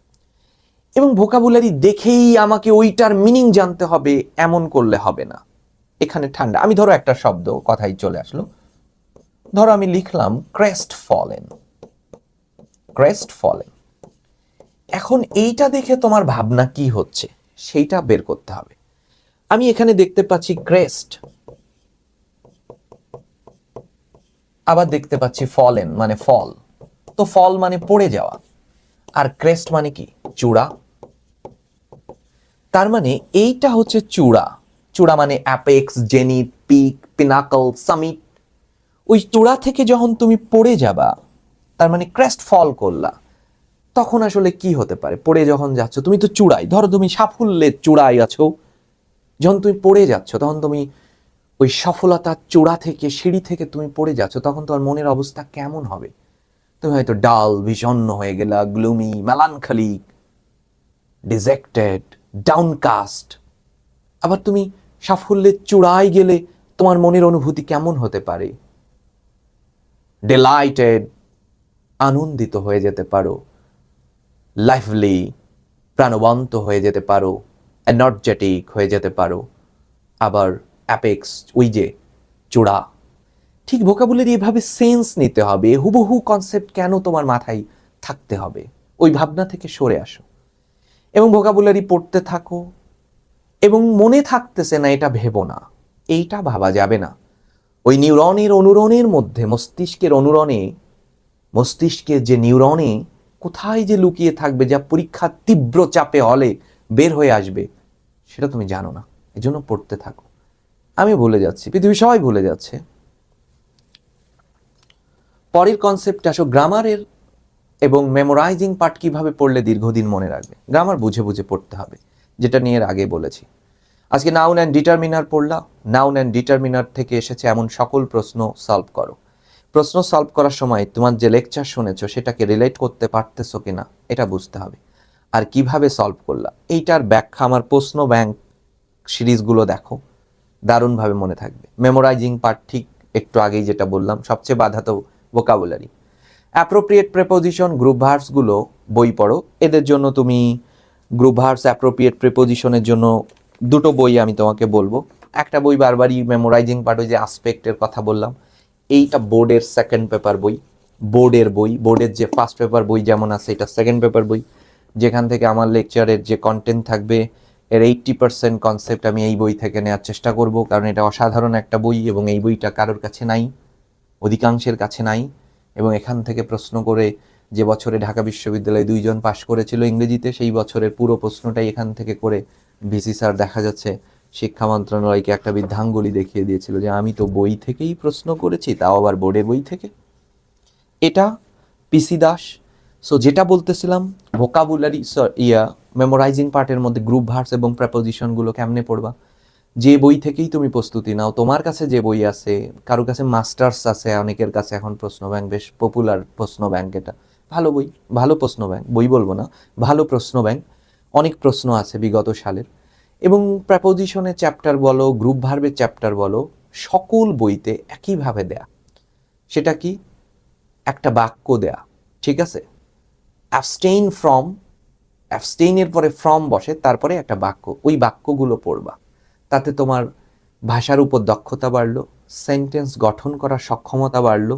A: এবং ভোকাবুলারি দেখেই আমাকে ওইটার মিনিং জানতে হবে এমন করলে হবে না। এখানে ঠান্ডা, আমি ধরো একটা শব্দ কথাই চলে আসলো, ধরো আমি লিখলাম ক্রেস্ট ফলেন। এখন এইটা দেখে তোমার ভাবনা কি হচ্ছে সেইটা বের করতে হবে। আমি এখানে দেখতে পাচ্ছি ক্রেস্ট, আবার দেখতে পাচ্ছি ফলেন মানে ফল। তো ফল মানে পড়ে যাওয়া, আর ক্রেস্ট মানে কি? চূড়া। তার মানে এইটা হচ্ছে চূড়া। চূড়া মানে apex, zenith, peak, pinnacle, summit. ওই চূড়া থেকে যখন তুমি পড়ে যাবা, তার মানে ক্রেস্ট ফল করলা, তখন আসলে কি হতে পারে? পড়ে যখন যাচ্ছ, তুমি তো চূড়ায়, ধরো তুমি সাফল্যের চূড়ায় আছো, যখন তুমি পড়ে যাচ্ছ তখন তুমি ওই সফলতার চূড়া থেকে, সিঁড়ি থেকে তুমি পড়ে যাচ্ছ, তখন তোমার মনের অবস্থা কেমন হবে? তুমি হয়তো ডাল, বিষণ্ণ হয়ে গেলা, গ্লুমি, মেলানখালিক, ডিজেক্টেড, ডাউনকাস্ট। আবার তুমি সাফল্যের চূড়ায় গেলে তোমার মনের অনুভূতি কেমন হতে পারে? ডিলাইটেড, আনন্দিত হয়ে যেতে পারো, লাইভলি, প্রাণবন্ত হয়ে যেতে পারো, এনার্জেটিক হয়ে যেতে পারো, আবার অ্যাপেক্স, ওই যে চূড়া। ঠিক ভোকাবুলারি এভাবে সেন্স নিতে হবে। হুবহু কনসেপ্ট কেন তোমার মাথায় থাকতে হবে? ওই ভাবনা থেকে সরে আসো এবং ভোকাবুলারি পড়তে থাকো। এবং মনে থাকতেছে না এটা ভেবো না, এইটা ভাবা যাবে না। ওই নিউরনের অনুরণের মধ্যে, মস্তিষ্কের যে নিউরনে কোথায় যে লুকিয়ে থাকবে, যা পরীক্ষার তীব্র চাপে হলে বের হয়ে আসবে, সেটা তুমি জানো না। এই জন্য পড়তে থাকো। আমি ভুলে যাচ্ছি, পৃথিবী সবাই ভুলে যাচ্ছে। পরের কনসেপ্টে আসো, গ্রামারের এবং মেমোরাইজিং পার্ট কিভাবে পড়লে দীর্ঘদিন মনে রাখবে। গ্রামার বুঝে বুঝে পড়তে হবে, যেটা নিয়ে আগে বলেছি। আজকে নাউন অ্যান্ড ডিটারমিনার পড়লা, নাউন অ্যান্ড ডিটারমিনার থেকে এসেছে এমন সকল প্রশ্ন সলভ করো। প্রশ্ন সলভ করার সময় তোমার যে লেকচার শুনেছো সেটাকে রিলেট করতে পারতেছো কিনা এটা বুঝতে হবে। আর কিভাবে সলভ করলা এইটার ব্যাখ্যা আমার প্রশ্ন ব্যাংক সিরিজগুলো দেখো, দারুণভাবে মনে থাকবে। মেমোরাইজিং পার্ট ঠিক একটু আগেই যেটা বললাম, সবচেয়ে বাধা তো ভোকাবুলারি। অ্যাপ্রোপ্রিয়েট প্রেপোজিশন, গ্রুপ ভার্বসগুলো বই পড়ো। এদের জন্য তুমি গ্রুপ ভার্বস, অ্যাপ্রোপ্রিয়েট প্রেপোজিশনের জন্য দুটো বই আমি তোমাকে বলবো। একটা বই বারবারই মেমোরাইজিং পার্ট, ওই যে আসপেক্টের কথা বললাম, এইটা বোর্ডের সেকেন্ড পেপার বই, বোর্ডের যে ফার্স্ট পেপার বই যেমন আছে, এটা সেকেন্ড পেপার বই, যেখান থেকে আমার লেকচারের যে কন্টেন্ট থাকবে এর 80% কনসেপ্ট আমি এই বই থেকে নেওয়ার চেষ্টা করব, কারণ এটা অসাধারণ একটা বই এবং এই বইটা কারোর কাছে নাই, অধিকাংশের কাছে নাই। এবং এখান থেকে প্রশ্ন করে, যে বছরে ঢাকা বিশ্ববিদ্যালয়ে 2 জন পাশ করেছিল ইংরেজিতে, সেই বছরের পুরো প্রশ্নটাই এখান থেকে করে ভিসি স্যার দেখা যাচ্ছে শিক্ষা মন্ত্রণালয়কে একটা বৃদ্ধাঙ্গুলি দেখিয়ে দিয়েছিল যে আমি তো বই থেকেই প্রশ্ন করেছি, তাও আবার বোর্ডের বই থেকে। এটা পিসি দাস। সো যেটা বলতেছিলাম, ভোকাবুলারি মেমোরাইজিং পার্টের মধ্যে গ্রুপ ভার্বস এবং প্রেপোজিশনগুলো কেমনে পড়বা, যে বই থেকেই তুমি প্রস্তুতি নাও, তোমার কাছে যে বই আছে, কারো কাছে মাস্টার্স আছে, অনেকের কাছে এখন প্রশ্ন ব্যাংক বেশ পপুলার প্রশ্ন ব্যাংক, এটা ভালো বই, ভালো প্রশ্ন ব্যাংক, বই বলবো না, ভালো প্রশ্ন ব্যাংক, অনেক প্রশ্ন আছে বিগত সালের। এবং প্রেপোজিশনের চ্যাপ্টার বলো, গ্রুপ ভার্বের চ্যাপ্টার বলো, সকল বইতে একইভাবে দেয়া। সেটা কি? একটা বাক্য দেয়া, ঠিক আছে? অ্যাবস্টেইন ফ্রম, অ্যাবস্টেইনের পরে ফ্রম বসে, তারপরে একটা বাক্য, ওই বাক্যগুলো পড়বা। তাতে তোমার ভাষার উপর দক্ষতা বাড়লো, সেন্টেন্স গঠন করার সক্ষমতা বাড়লো,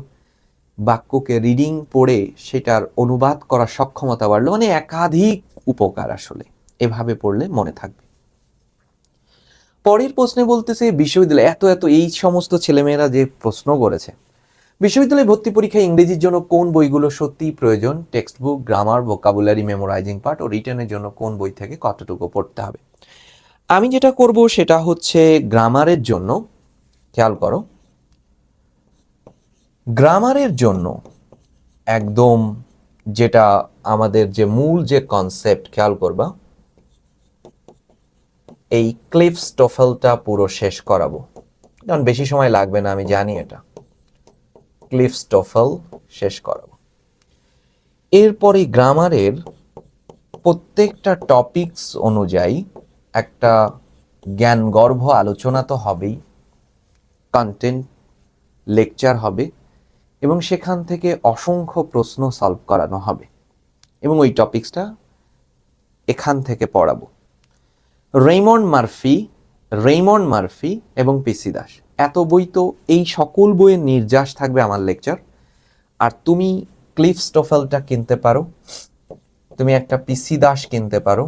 A: বাক্যকে রিডিং পড়ে সেটার অনুবাদ করার সক্ষমতা বাড়লো, মানে একাধিক উপকার আসলে এভাবে পড়লে মনে থাকবে। পরের প্রশ্নে বলতেছে বিশ্ববিদ্যালয়ে এত এত এই সমস্ত ছেলেমেয়েরা যে প্রশ্ন করেছে, বিশ্ববিদ্যালয়ে ভর্তি পরীক্ষায় ইংরেজির জন্য কোন বইগুলো সত্যিই প্রয়োজন, text book, grammar, vocabulary, memorising part ও রিটেনের জন্য কোন বই থেকে কতটুকু পড়তে হবে। আমি যেটা করব সেটা হচ্ছে গ্রামারের জন্য, খেয়াল করো, গ্রামারের জন্য একদম যেটা আমাদের যে মূল যে কনসেপ্ট, খেয়াল করবা, এই ক্লিফস টোফেলটা পুরো শেষ করাবো, কারণ বেশি সময় লাগবে না, আমি জানি এটা। ক্লিফস টোফেল শেষ করাবো। এরপরে গ্রামারের প্রত্যেকটা টপিকস অনুযায়ী একটা জ্ঞানগর্ভ আলোচনা তো হবেই, কন্টেন্ট লেকচার হবে, এবং সেখান থেকে অসংখ্য প্রশ্ন সলভ করানো হবে, এবং ওই টপিকসটা এখান থেকে পড়াবো। রেইমন্ড মার্ফি এবং পিসি দাস, এত বই তো, এই সকল বইয়ের নির্যাস থাকবে আমার লেকচার। আর তুমি ক্লিফ স্টোফেলটা কিনতে পারো, তুমি একটা পিসি দাস কিনতে পারো।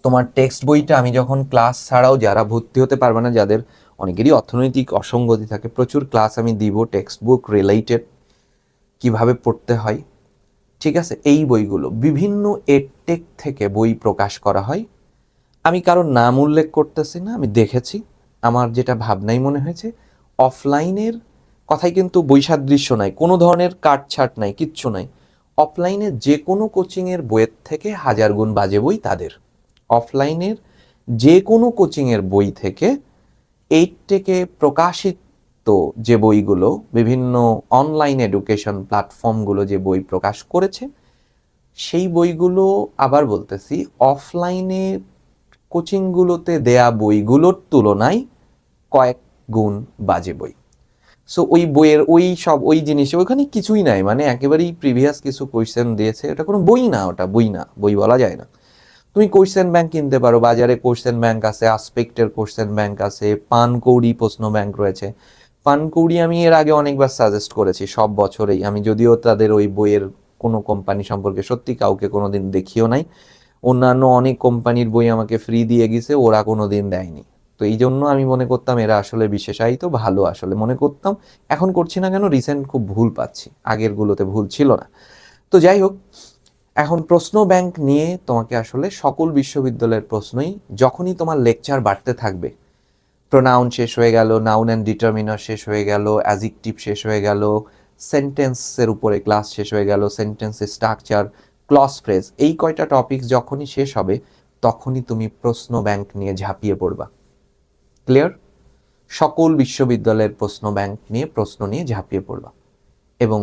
A: তোমার টেক্সট বইটা আমি যখন ক্লাস ছাড়াও, যারা ভর্তি হতে পারবে না, যাদের অনেকেরই অর্থনৈতিক অসঙ্গতি থাকে, প্রচুর ক্লাস আমি দিব টেক্সট বুক রিলেটেড, কিভাবে পড়তে হয়, ঠিক আছে? এই বইগুলো বিভিন্ন এডটেক থেকে বই প্রকাশ করা হয়। আমি কারোর নাম উল্লেখ করতেছি না, আমি দেখেছি, আমার যেটা ভাবনাই মনে হয়েছে, অফলাইনের কথাই কিন্তু বৈসাদৃশ্য নাই, কোনো ধরনের কাটছাট নাই, কিচ্ছু নাই। অফলাইনের যে কোনো কোচিংয়ের বইয়ের থেকে হাজার গুণ বাজে বই তাদের। অফলাইনের যে কোনো কোচিংয়ের বই থেকে এইটটেকে প্রকাশিত যে বইগুলো, বিভিন্ন অনলাইন এডুকেশন প্ল্যাটফর্মগুলো যে বই প্রকাশ করেছে, সেই বইগুলো, আবার বলতেছি, অফলাইনে কোচিংগুলোতে দেয়া বইগুলোর তুলনায় কয়েক গুণ বাজে বই। সো ওই বইয়ের ওই জিনিস ওইখানে কিছুই নাই, মানে একেবারেই প্রিভিয়াস কিছু কোয়েশ্চেন দিয়েছে, এটা কোনো বই না, ওটা বই না, বই বলা যায় না। তুমি কোয়েশ্চেন ব্যাংক কিনতে পারো, বাজারে কোয়েশ্চেন ব্যাংক আছে, আসপেক্টের কোয়েশ্চেন ব্যাংক আছে, পানকৌড়ি প্রশ্ন ব্যাংক রয়েছে। পানকৌড়ি আমি এর আগে অনেকবার সাজেস্ট করেছি, সব বছরেই আমি, যদিও তাদের ওই বইয়ের কোনো কোম্পানি সম্পর্কে সত্যি কাউকে কোনোদিন দেখিও নাই, অন্যান্য অনেক কোম্পানির বই আমাকে ফ্রি দিয়ে গেছে, ওরা কোনো দিন দেয়নি। তো এই জন্য আমি মনে করতাম এরা আসলে বিশেষায়িত, ভালো আসলে মনে করতাম, এখন করছি না কেন, রিসেন্ট খুব ভুল পাচ্ছি, আগেরগুলোতে ভুল ছিল না। তো যাই হোক, এখন প্রশ্ন ব্যাংক নিয়ে তোমাকে আসলে সকল বিশ্ববিদ্যালয়ের প্রশ্নই, যখনই তোমার লেকচার বাড়তে থাকবে, প্রোনাউন শেষ হয়ে গেল, নাউন অ্যান্ড ডিটারমিনার শেষ হয়ে গেল, অ্যাডজেক্টিভ শেষ হয়ে গেল, সেন্টেন্সের উপরে ক্লাস শেষ হয়ে গেল, সেন্টেন্সের স্ট্রাকচার, ক্লজ ফ্রেজ, এই কয়টা টপিকস যখনই শেষ হবে, তখনই তুমি প্রশ্ন ব্যাংক নিয়ে ঝাঁপিয়ে পড়বা। ক্লিয়ার? সকল বিশ্ববিদ্যালয়ের প্রশ্ন ব্যাংক নিয়ে, প্রশ্ন নিয়ে ঝাঁপিয়ে পড়বা, এবং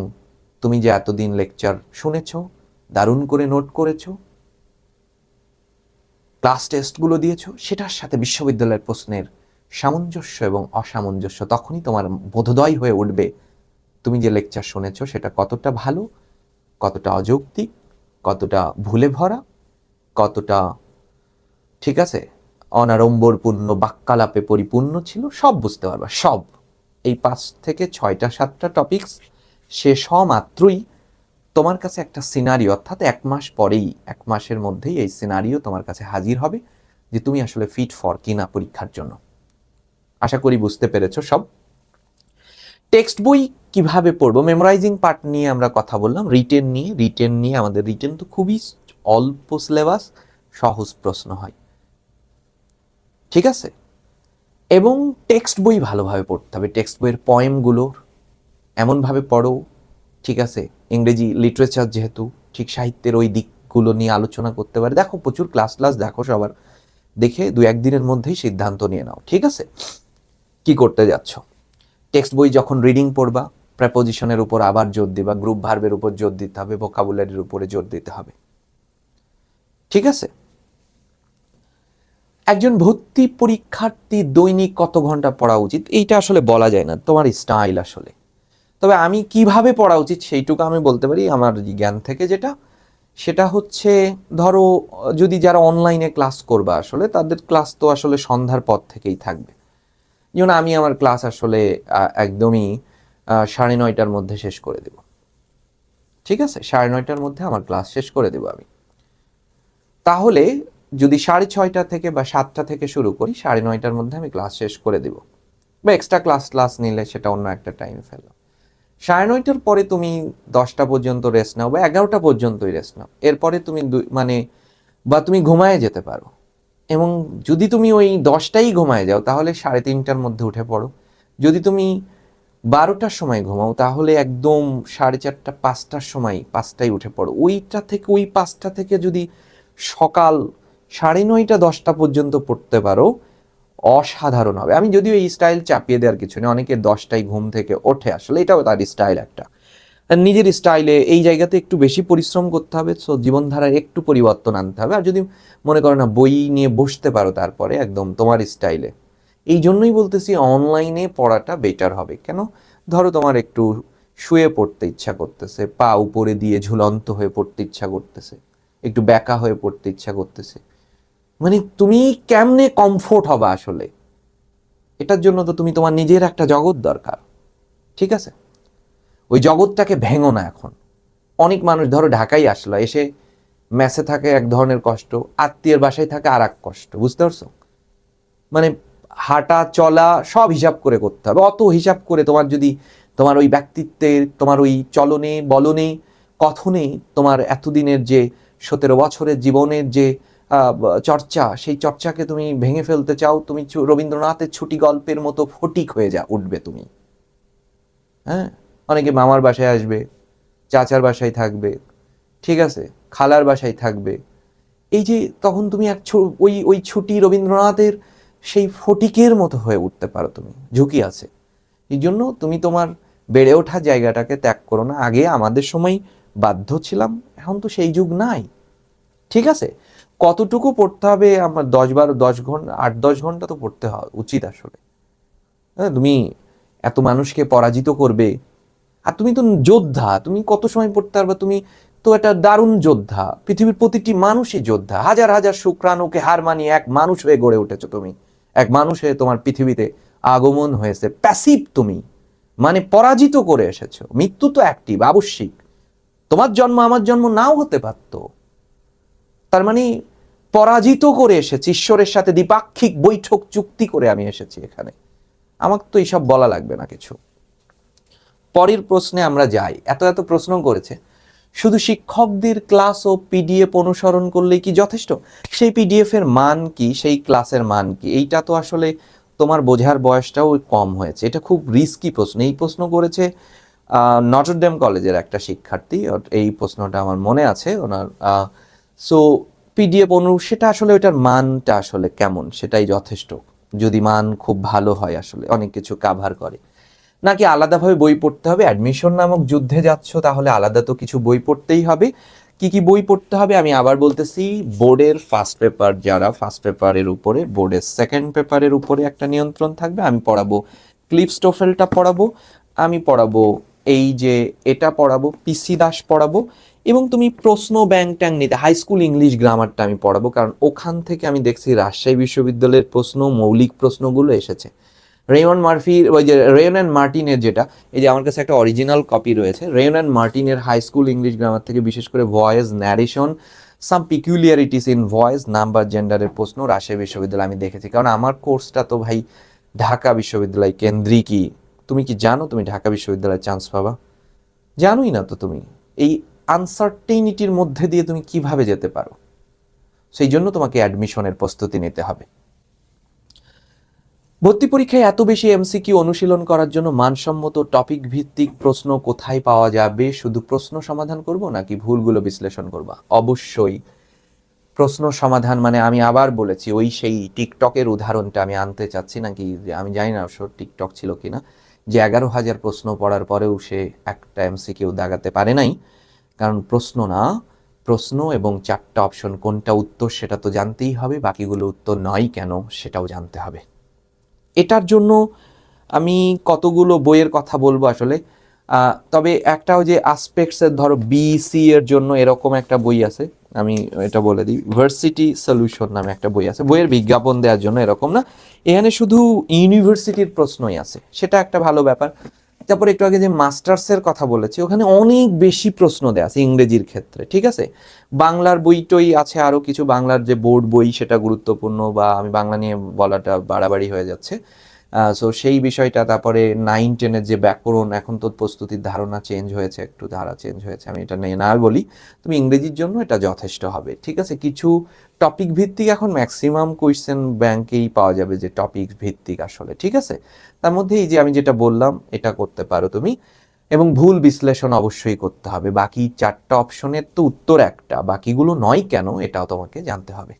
A: তুমি যে এতদিন লেকচার শুনেছো, দারুণ করে নোট করেছো, ক্লাস টেস্টগুলো দিয়েছো, সেটার সাথে বিশ্ববিদ্যালয়ের প্রশ্নের সামঞ্জস্য এবং অসামঞ্জস্য তখনই তোমার বোধোদয় হয়ে উঠবে, তুমি যে লেকচার শুনেছো সেটা কতটা ভালো, কতটা অযৌক্তিক, কতটা ভুলে ভরা, কতটা, ঠিক আছে, অনাড়ম্বরপূর্ণ বাক্যালাপে পরিপূর্ণ ছিল, সব বুঝতে পারবা, সব। এই 5 থেকে 6টা 7টা টপিকস শেষ হওয়া মাত্রই তোমার কাছে একটা সিনারিও, অর্থাৎ 1 মাস পরেই, 1 মাসের মধ্যেই এই সিনারিও তোমার কাছে হাজির হবে যে তুমি আসলে ফিট ফর কিনা পরীক্ষার জন্য। আশা করি বুঝতে পেরেছো সব। টেক্সট বই কিভাবে পড়বো, মেমোরাইজিং পার্ট নিয়ে আমরা কথা বললাম, রিটেন নিয়ে আমাদের রিটেন তো খুবই অল্প সিলেবাস, সহজ প্রশ্ন হয়, ঠিক আছে? এবং টেক্সট বই ভালোভাবে পড়তে হবে, টেক্সট বইয়ের পয়েমগুলো এমনভাবে পড়ো, ঠিক আছে, ইংরেজি লিটারেচার যেহেতু, ঠিক সাহিত্যের ওই দিকগুলো নিয়ে আলোচনা করতে পারে, দেখো প্রচুর ক্লাস দেখো সবার, দেখে 2-1 দিনের মধ্যেই সিদ্ধান্ত নিয়ে নাও, ঠিক আছে? কি করতে যাচ্ছ? টেক্সট বই যখন রিডিং পড়বা, প্রেপোজিশনের উপর আবার জোর দিবা, গ্রুপ ভার্বের উপর জোর দিতে হবে, ভোকাবুলারির উপরে জোর দিতে হবে, ঠিক আছে? একজন ভর্তি পরীক্ষার্থী দৈনিক কত ঘন্টা পড়া উচিত এইটা আসলে বলা যায় না, তোমার স্টাইল আসলে। তবে আমি কিভাবে পড়া উচিত সেইটুকু আমি বলতে পারি আমার জ্ঞান থেকে, যেটা সেটা হচ্ছে, ধরো যদি যারা অনলাইনে ক্লাস করবা আসলে তাদের ক্লাস তো আসলে সন্ধ্যার পর থেকেই থাকবে। যেমন আমি আমার ক্লাস আসলে একদমই 9:30টার মধ্যে শেষ করে দেব, ঠিক আছে? 9:30টার মধ্যে আমার ক্লাস শেষ করে দেব আমি। তাহলে যদি 6:30 থেকে বা 7টা থেকে শুরু করি, 9:30টার মধ্যে আমি ক্লাস শেষ করে দেব, বা এক্সট্রা ক্লাস নিলে সেটা অন্য একটা টাইমে ফেললাম। 9:30টার পরে তুমি 10টা পর্যন্ত রেস্ট নাও বা 11টা পর্যন্তই রেস্ট নাও, এরপরে তুমি বা তুমি ঘুমায় যেতে পারো। এবং যদি তুমি ওই 10টাই ঘুমায় যাও তাহলে 3:30টার মধ্যে উঠে পড়ো। যদি তুমি 12টার সময় ঘুমাও তাহলে একদম 4:30 5টার সময় 5টায় উঠে পড়ো। ওই 5টা থেকে যদি সকাল 9:30 10টা পর্যন্ত পড়তে পারো, অসাধারণ হবে। আমি যদিও এই স্টাইল চাপিয়ে দেওয়ার কিছু নেই, অনেকে 10টায় ঘুম থেকে ওঠে, আসলে এটাও তার স্টাইল একটা। নিজের স্টাইলে এই জায়গাতে একটু বেশি পরিশ্রম করতে হবে, সো জীবনধারায় একটু পরিবর্তন আনতে হবে। আর যদি মনে করো না বই নিয়ে বসতে পারো তারপরে একদম তোমার স্টাইলে, এই জন্যই বলতেছি অনলাইনে পড়াটা বেটার হবে। কেন? ধরো তোমার একটু শুয়ে পড়তে ইচ্ছা করতেছে, পা উপরে দিয়ে ঝুলন্ত হয়ে পড়তে ইচ্ছা করতেছে, একটু ব্যাকা হয়ে পড়তে ইচ্ছা করতেছে, মানে তুমি কেমনে কমফোর্ট হবা আসলে? এটার জন্য তো তুমি তোমার নিজের একটা জগৎ দরকার, ঠিক আছে? ওই জগৎটাকে ভেঙো না এখন। অনেক মানুষ ধরো ঢাকায় আসলো, এসে মেসে থাকে এক ধরনের কষ্ট, আত্মীয়ের বাসায় থাকে আর এক কষ্ট, বুঝতে পারছো? মানে হাঁটা চলা সব হিসাব করে করতে হবে। অত হিসাব করে তোমার যদি তোমার ওই ব্যক্তিত্বের, তোমার ওই চলনে বলনে কথনে তোমার এতদিনের যে 17 বছরের জীবনের যে চর্চা, সেই চর্চাকে তুমি ভেঙে ফেলতে চাও, তুমি রবীন্দ্রনাথের ছুটি গল্পের মতো ফটিক হয়ে উঠবে তুমি। হ্যাঁ, অনেকে মামার বাসায় আসবে, চাচার বাসায় থাকবে, ঠিক আছে, খালার বাসায় থাকবে। এই যে তখন তুমি ওই ওই ছুটি রবীন্দ্রনাথের সেই ফটিকের মতো হয়ে উঠতে পারো, তুমি ঝুঁকি আছে। এই জন্য তুমি তোমার বেড়ে ওঠা জায়গাটাকে ত্যাগ করো না। আগে আমাদের সময় বাধ্য ছিলাম, এখন তো সেই যুগ নাই, ঠিক আছে? কতটুকু পড়তে হবে? আমার 10 ঘন্টা 8-10 ঘন্টা তো পড়তে উচিত আসলে। হ্যাঁ, তুমি এত মানুষকে পরাজিত করবে, আর তুমি তো যোদ্ধা, তুমি কত সময় পড়তে পারবে? তুমি তো একটা দারুণ যোদ্ধা, পৃথিবীর প্রতিটি মানুষই যোদ্ধা। হাজার হাজার শুক্রাণুকে হার মানিয়ে এক মানুষ হয়ে গড়ে উঠেছো তুমি, এক মানুষ হয়ে তোমার পৃথিবীতে আগমন হয়েছে। প্যাসিভ তুমি, মানে পরাজিত করে এসেছো। মৃত্যু তো অ্যাক্টিভ, আবশ্যিক। তোমার জন্ম আমার জন্ম নাও হতে পারতো, তার মানে পরাজিত করে এসেছি, ঈশ্বরের সাথে দ্বিপাক্ষিক বৈঠক চুক্তি করে আমি এসেছি এখানে। আমাকে তো এইসব বলা লাগবে না কিছু। পরের প্রশ্নে আমরা যাই। এত প্রশ্ন করেছে, শুধু শিক্ষকদের ক্লাস ও পিডিএফ অনুসরণ করলেই কি যথেষ্ট? সেই পিডিএফ এর মান কি, সেই ক্লাসের মান কি? এইটা তো আসলে তোমার বোঝার বয়সটাও কম হয়েছে। এটা খুব রিস্কি প্রশ্ন। এই প্রশ্ন করেছে নটরডেম কলেজের একটা শিক্ষার্থী। এই প্রশ্নটা আমার মনে আছে ওনার। সো পিডিএফ সেটা আসলে ওইটার মানটা আসলে কেমন, সেটাই যথেষ্ট। যদি মান খুব ভালো হয়, আসলে অনেক কিছু কাভার করে, নাকি আলাদাভাবে বই পড়তে হবে? অ্যাডমিশন নামক যুদ্ধে যাচ্ছ, তাহলে আলাদা তো কিছু বই পড়তেই হবে। কি কি বই পড়তে হবে আমি আবার বলতেছি। বোর্ডের ফার্স্ট পেপার, যারা ফার্স্ট পেপারের উপরে, বোর্ডের সেকেন্ড পেপারের উপরে একটা নিয়ন্ত্রণ থাকবে। আমি পড়াবো ক্লিপস্টোফেলটা পড়াবো, আমি পড়াবো এই যে এটা পড়াবো, পিসি দাস পড়াবো। এবং তুমি প্রশ্ন ব্যাংক ট্যাং নিতে, হাই স্কুল ইংলিশ গ্রামারটা আমি পড়াবো, কারণ ওখান থেকে আমি দেখছি রাজশাহী বিশ্ববিদ্যালয়ের প্রশ্ন, মৌলিক প্রশ্নগুলো এসেছে। রেয়ন অ্যান্ড মার্টিনের যেটা, এই যে আমার কাছে একটা অরিজিনাল কপি রয়েছে, রেয়ন অ্যান্ড মার্টিনের হাই স্কুল ইংলিশ গ্রামার থেকে বিশেষ করে voice, narration, some peculiarities in voice, number, জেন্ডারের প্রশ্ন রাজশাহী বিশ্ববিদ্যালয় আমি দেখেছি। কারণ আমার কোর্সটা তো ভাই ঢাকা বিশ্ববিদ্যালয় কেন্দ্রিকই। তুমি কি জানো তুমি ঢাকা বিশ্ববিদ্যালয়ে চান্স পাবা? জানোই না তো তুমি। এই আনসার্টেইনিটির মধ্যে দিয়ে তুমি কিভাবে যেতে পারো? সেই জন্য তোমাকে অ্যাডমিশনের প্রস্তুতি নিতে হবে। ভর্তি পরীক্ষায় এত বেশি এমসিকিউ অনুশীলন করার জন্য মানসম্মত টপিক ভিত্তিক প্রশ্ন কোথায় পাওয়া যাবে? শুধু প্রশ্ন সমাধান করব নাকি ভুলগুলো বিশ্লেষণ করবা? অবশ্যই প্রশ্ন সমাধান মানে আমি আবার বলেছি ওই সেই টিকটকের উদাহরণটা আমি আনতে চাচ্ছি নাকি, যে আমি জানি না অবশ্য টিকটক ছিল কিনা, যে 11,000 প্রশ্ন পড়ার পরেও সে একটা এমসিকিউ দাগাতে পারে নাই। কারণ প্রশ্ন না, প্রশ্ন এবং 4টা অপশন কোনটা উত্তর সেটা তো জানতেই হবে, বাকিগুলো উত্তর নয় কেন সেটাও জানতে হবে। এটার জন্য আমি কতগুলো বইয়ের কথা বলবো আসলে, তবে একটাও যে আসপেক্টসের ধরো বিসি এর জন্য এরকম একটা বই আছে, আমি এটা বলে দিই, ভার্সিটি সলিউশন নামে একটা বই আছে, বইয়ের বিজ্ঞাপন দেওয়ার জন্য এরকম না, এখানে শুধু ইউনিভার্সিটির প্রশ্নই আছে, সেটা একটা ভালো ব্যাপার। তারপর একটু আগে যে মাস্টার্সের কথা বলেছি ওখানে অনেক বেশি প্রশ্ন দেওয়া আছে ইংরেজির ক্ষেত্রে, ঠিক আছে। বাংলার বইটই আছে আরও কিছু, বাংলার যে বোর্ড বই সেটা গুরুত্বপূর্ণ, বা আমি বাংলা নিয়ে বলাটা বাড়াবাড়ি হয়ে যাচ্ছে। সো সেই বিষয়টা, তারপরে 9-10-এর যে ব্যাকরণ, এখন তো প্রস্তুতির ধারণা চেঞ্জ হয়েছে, একটু ধারা চেঞ্জ হয়েছে, আমি এটা নিয়ে না বলি, তুমি ইংরেজির জন্য এটা যথেষ্ট হবে, ঠিক আছে। কিছু টপিক ভিত্তিক এখন ম্যাক্সিমাম কোয়েশ্চেন ব্যাংকেই পাওয়া যাবে যে টপিক ভিত্তিক আসলে, ঠিক আছে। তার মধ্যে এই যে আমি যেটা বললাম এটা করতে পারো তুমি, এবং ভুল বিশ্লেষণ অবশ্যই করতে হবে। বাকি 4টা অপশনের তো উত্তর একটা, বাকিগুলো নয় কেন এটাও তোমাকে জানতে হবে।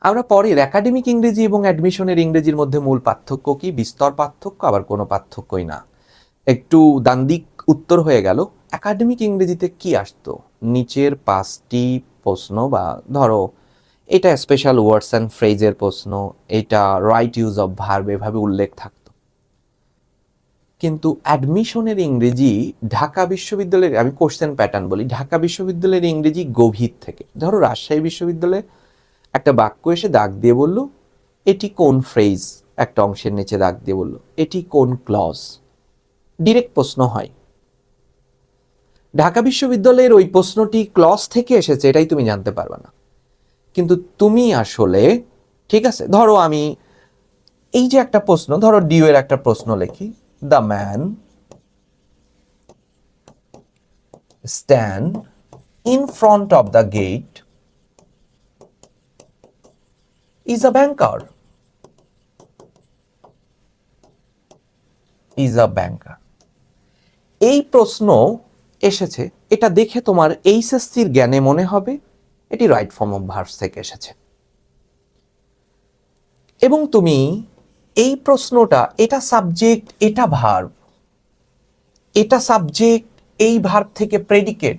A: আমরা পরের একাডেমিক ইংরেজি এবং অ্যাডমিশনের ইংরেজির মধ্যে মূল পার্থক্য কি? বিস্তর পার্থক্য, আবার কোনো পার্থক্যই না। একটু দান্দিক উত্তর হয়ে গেল। একাডেমিক ইংরেজিতে কি আসতো? নিচের 5টি প্রশ্ন, বা ধরো এটা স্পেশাল ওয়ার্ডস অ্যান্ড ফ্রেজের প্রশ্ন, এটা রাইট ইউজ অফ ভার্ব, এভাবে উল্লেখ থাকতো। কিন্তু অ্যাডমিশনের ইংরেজি ঢাকা বিশ্ববিদ্যালয়ের, আমি কোশ্চেন প্যাটার্ন বলি, ঢাকা বিশ্ববিদ্যালয়ের ইংরেজি গভীর থেকে, ধরো রাজশাহী বিশ্ববিদ্যালয়ে একটা বাক্য এসে দাগ দিয়ে বলল এটি কোন ফ্রেজ, একটা অংশের নিচে দাগ দিয়ে বলল এটি কোন ক্লজ, ডিরেক্ট প্রশ্ন হয়। ঢাকা বিশ্ববিদ্যালয়ের ওই প্রশ্নটি ক্লজ থেকে এসেছে এটাই তুমি জানতে পারবে না। কিন্তু তুমি আসলে, ঠিক আছে, ধরো আমি এই যে একটা প্রশ্ন, ধরো ডিউ এর একটা প্রশ্ন লিখি, the man stand in front of the gate is a banker, is a banker। এই প্রশ্ন এসেছে, এটা দেখে তোমার এইচএসসির জ্ঞানে মনে হবে এটি রাইট ফর্ম অফ ভার্বস থেকে এসেছে, এবং তুমি এই প্রশ্নটা, এটা সাবজেক্ট, এটা ভার্ব, এটা সাবজেক্ট, এই ভার্ব থেকে প্রেডিকেট,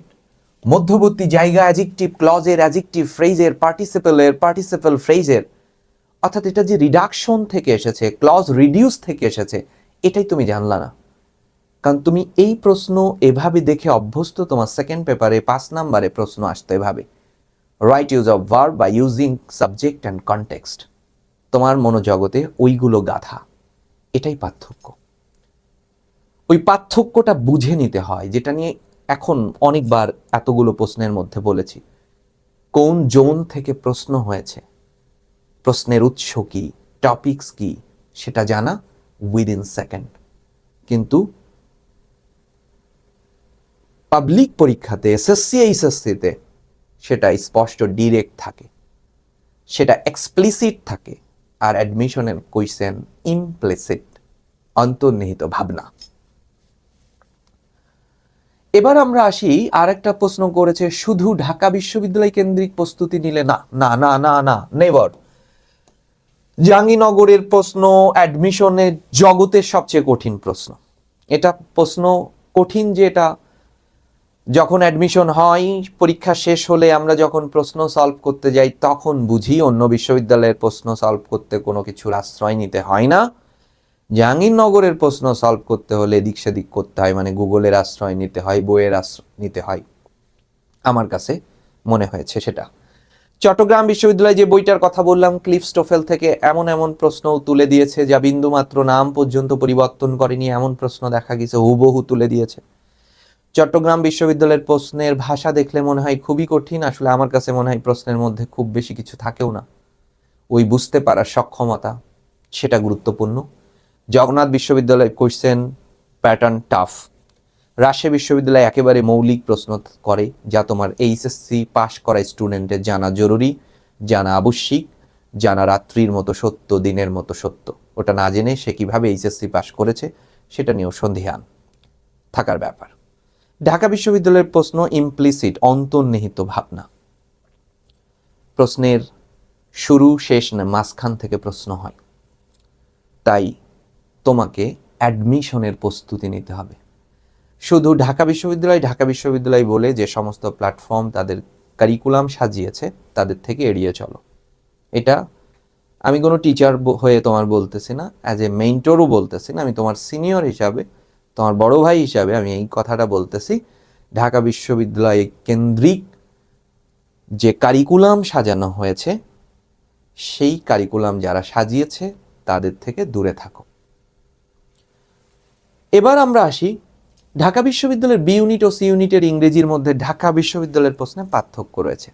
A: মধ্যবর্তী জায়গা অ্যাডজেক্টিভ, ক্লজের অ্যাডজেক্টিভ, ফ্রেজের পার্টিসিপেলের, পার্টিসিপেল ফ্রেজের, অর্থাৎ এটা যে রিডাকশন থেকে এসেছে, ক্লজ রিডিউস থেকে এসেছে, এটাই তুমি জানলা না। কারণ তুমি এই প্রশ্ন এভাবে দেখে অভ্যস্ত, তোমার সেকেন্ড পেপারে 5 নম্বরে প্রশ্ন আসতো এভাবে, right use of verb by using subject and context, তোমার মনোজগতে ওইগুলো গাথা। এটাই পার্থক্য। ওই পার্থক্যটা বুঝে নিতে হয়, যেটা নিয়ে এখন অনেকবার এতগুলো প্রশ্নের মধ্যে বলেছি। কোন জোন থেকে প্রশ্ন হয়েছে, প্রশ্নের উৎস কি, টপিকস কি, সেটা জানা উইদিন সেকেন্ড। কিন্তু পাবলিক পরীক্ষাতে, এসএসসি এইচএসসিতে সেটা স্পষ্ট ডিরেক্ট থাকে, সেটা এক্সপ্লিসিট থাকে, আর অ্যাডমিশনের কোয়েশ্চেন ইমপ্লিসিট, অন্তর্নিহিত ভাবনা। এবার আমরা আসি, আর একটা প্রশ্ন করেছে শুধু ঢাকা বিশ্ববিদ্যালয় কেন্দ্রিক প্রস্তুতি নিলে না, না না না না, নেভার। জাহাঙ্গীরনগরের প্রশ্ন অ্যাডমিশনের জগতের সবচেয়ে কঠিন প্রশ্ন। এটা প্রশ্ন কঠিন যে এটা যখন অ্যাডমিশন হয়, পরীক্ষা শেষ হলে আমরা যখন প্রশ্ন সলভ করতে যাই তখন বুঝি অন্য বিশ্ববিদ্যালয়ের প্রশ্ন সলভ করতে কোনো কিছুর আশ্রয় নিতে হয় না। জাহাঙ্গীরনগরের প্রশ্ন সলভ করতে হলে এদিক সেদিক করতে হয়, মানে গুগলের আশ্রয় নিতে হয়, বইয়ের আশ্রয় নিতে হয়, আমার কাছে মনে হয়েছে সেটা। চট্টগ্রাম বিশ্ববিদ্যালয়ে যে বইটার কথা বললাম, ক্লিফ স্টোফেল থেকে এমন এমন প্রশ্ন তুলে দিয়েছে যা বিন্দুমাত্র নাম পর্যন্ত পরিবর্তন করেনি, এমন প্রশ্ন দেখা গেছে হুবহু তুলে দিয়েছে। চট্টগ্রাম বিশ্ববিদ্যালয়ের প্রশ্নের ভাষা দেখলে মনে হয় খুবই কঠিন, আসলে আমার কাছে মনে হয় প্রশ্নের মধ্যে খুব বেশি কিছু থাকেও না, ওই বুঝতে পারার সক্ষমতা সেটা গুরুত্বপূর্ণ। জগন্নাথ বিশ্ববিদ্যালয়ের কোয়েশ্চেন প্যাটার্ন টাফ। রাজশাহী বিশ্ববিদ্যালয় একেবারে মৌলিক প্রশ্ন করে যা তোমার এইচএসসি পাশ করা স্টুডেন্টের জানা জরুরি, জানা আবশ্যিক, জানা রাত্রির মতো সত্য, দিনের মতো সত্য। ওটা না জেনে সে কিভাবে এইচএসসি পাশ করেছে সেটা নিয়েও সন্দিহান থাকার ব্যাপার। ঢাকা বিশ্ববিদ্যালয়ের প্রশ্ন ইমপ্লিসিট, অন্তর্নিহিত ভাবনা। প্রশ্নের শুরু শেষ না মাঝখান থেকে প্রশ্ন হয়, তাই তোমাকে অ্যাডমিশনের প্রস্তুতি নিতে হবে। শুধু ঢাকা বিশ্ববিদ্যালয় বলে যে সমস্ত প্ল্যাটফর্ম তাদের কারিকুলাম সাজিয়েছে তাদের থেকে এড়িয়ে চলো। এটা আমি কোনো টিচার হয়ে তোমার বলতেছি না, অ্যাজ এ মেন্টরও বলতেছি না, আমি তোমার সিনিয়র হিসাবে, তোমার বড় ভাই হিসাবে আমি এই কথাটা বলতেছি। ঢাকা বিশ্ববিদ্যালয় কেন্দ্রিক যে কারিকুলাম সাজানো হয়েছে সেই কারিকুলাম যারা সাজিয়েছে তাদের থেকে দূরে থাকো। এবার আমরা আসি ঢাকা বিশ্ববিদ্যালয়ের বি ইউনিট ও সি ইউনিটের ইংরেজির মধ্যে ঢাকা বিশ্ববিদ্যালয়ের প্রশ্নে পার্থক্য রয়েছে।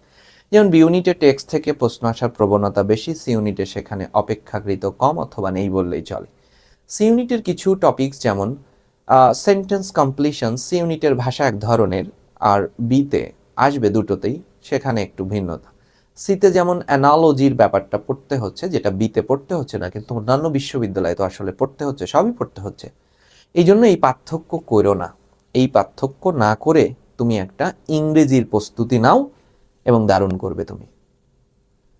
A: যেমন বি ইউনিটে টেক্সট থেকে প্রশ্ন আসার প্রবণতা বেশি, সি ইউনিটে সেখানে অপেক্ষাকৃত কম অথবা নেই বললেই চলে। সি ইউনিটের কিছু টপিকস যেমন সেন্টেন্স কমপ্লিশন সি ইউনিটের ভাষা এক ধরনের, আর বিতে আসবে দুটোতেই, সেখানে একটু ভিন্নতা। সিতে যেমন অ্যানালজির ব্যাপারটা পড়তে হচ্ছে, যেটা বিতে পড়তে হচ্ছে না, কিন্তু অন্যান্য বিশ্ববিদ্যালয়ে তো আসলে পড়তে হচ্ছে, সবই পড়তে হচ্ছে। এই জন্য এই পার্থক্য করো না। এই পার্থক্য না করে তুমি একটা ইংরেজির প্রস্তুতি নাও এবং দারুণ করবে তুমি।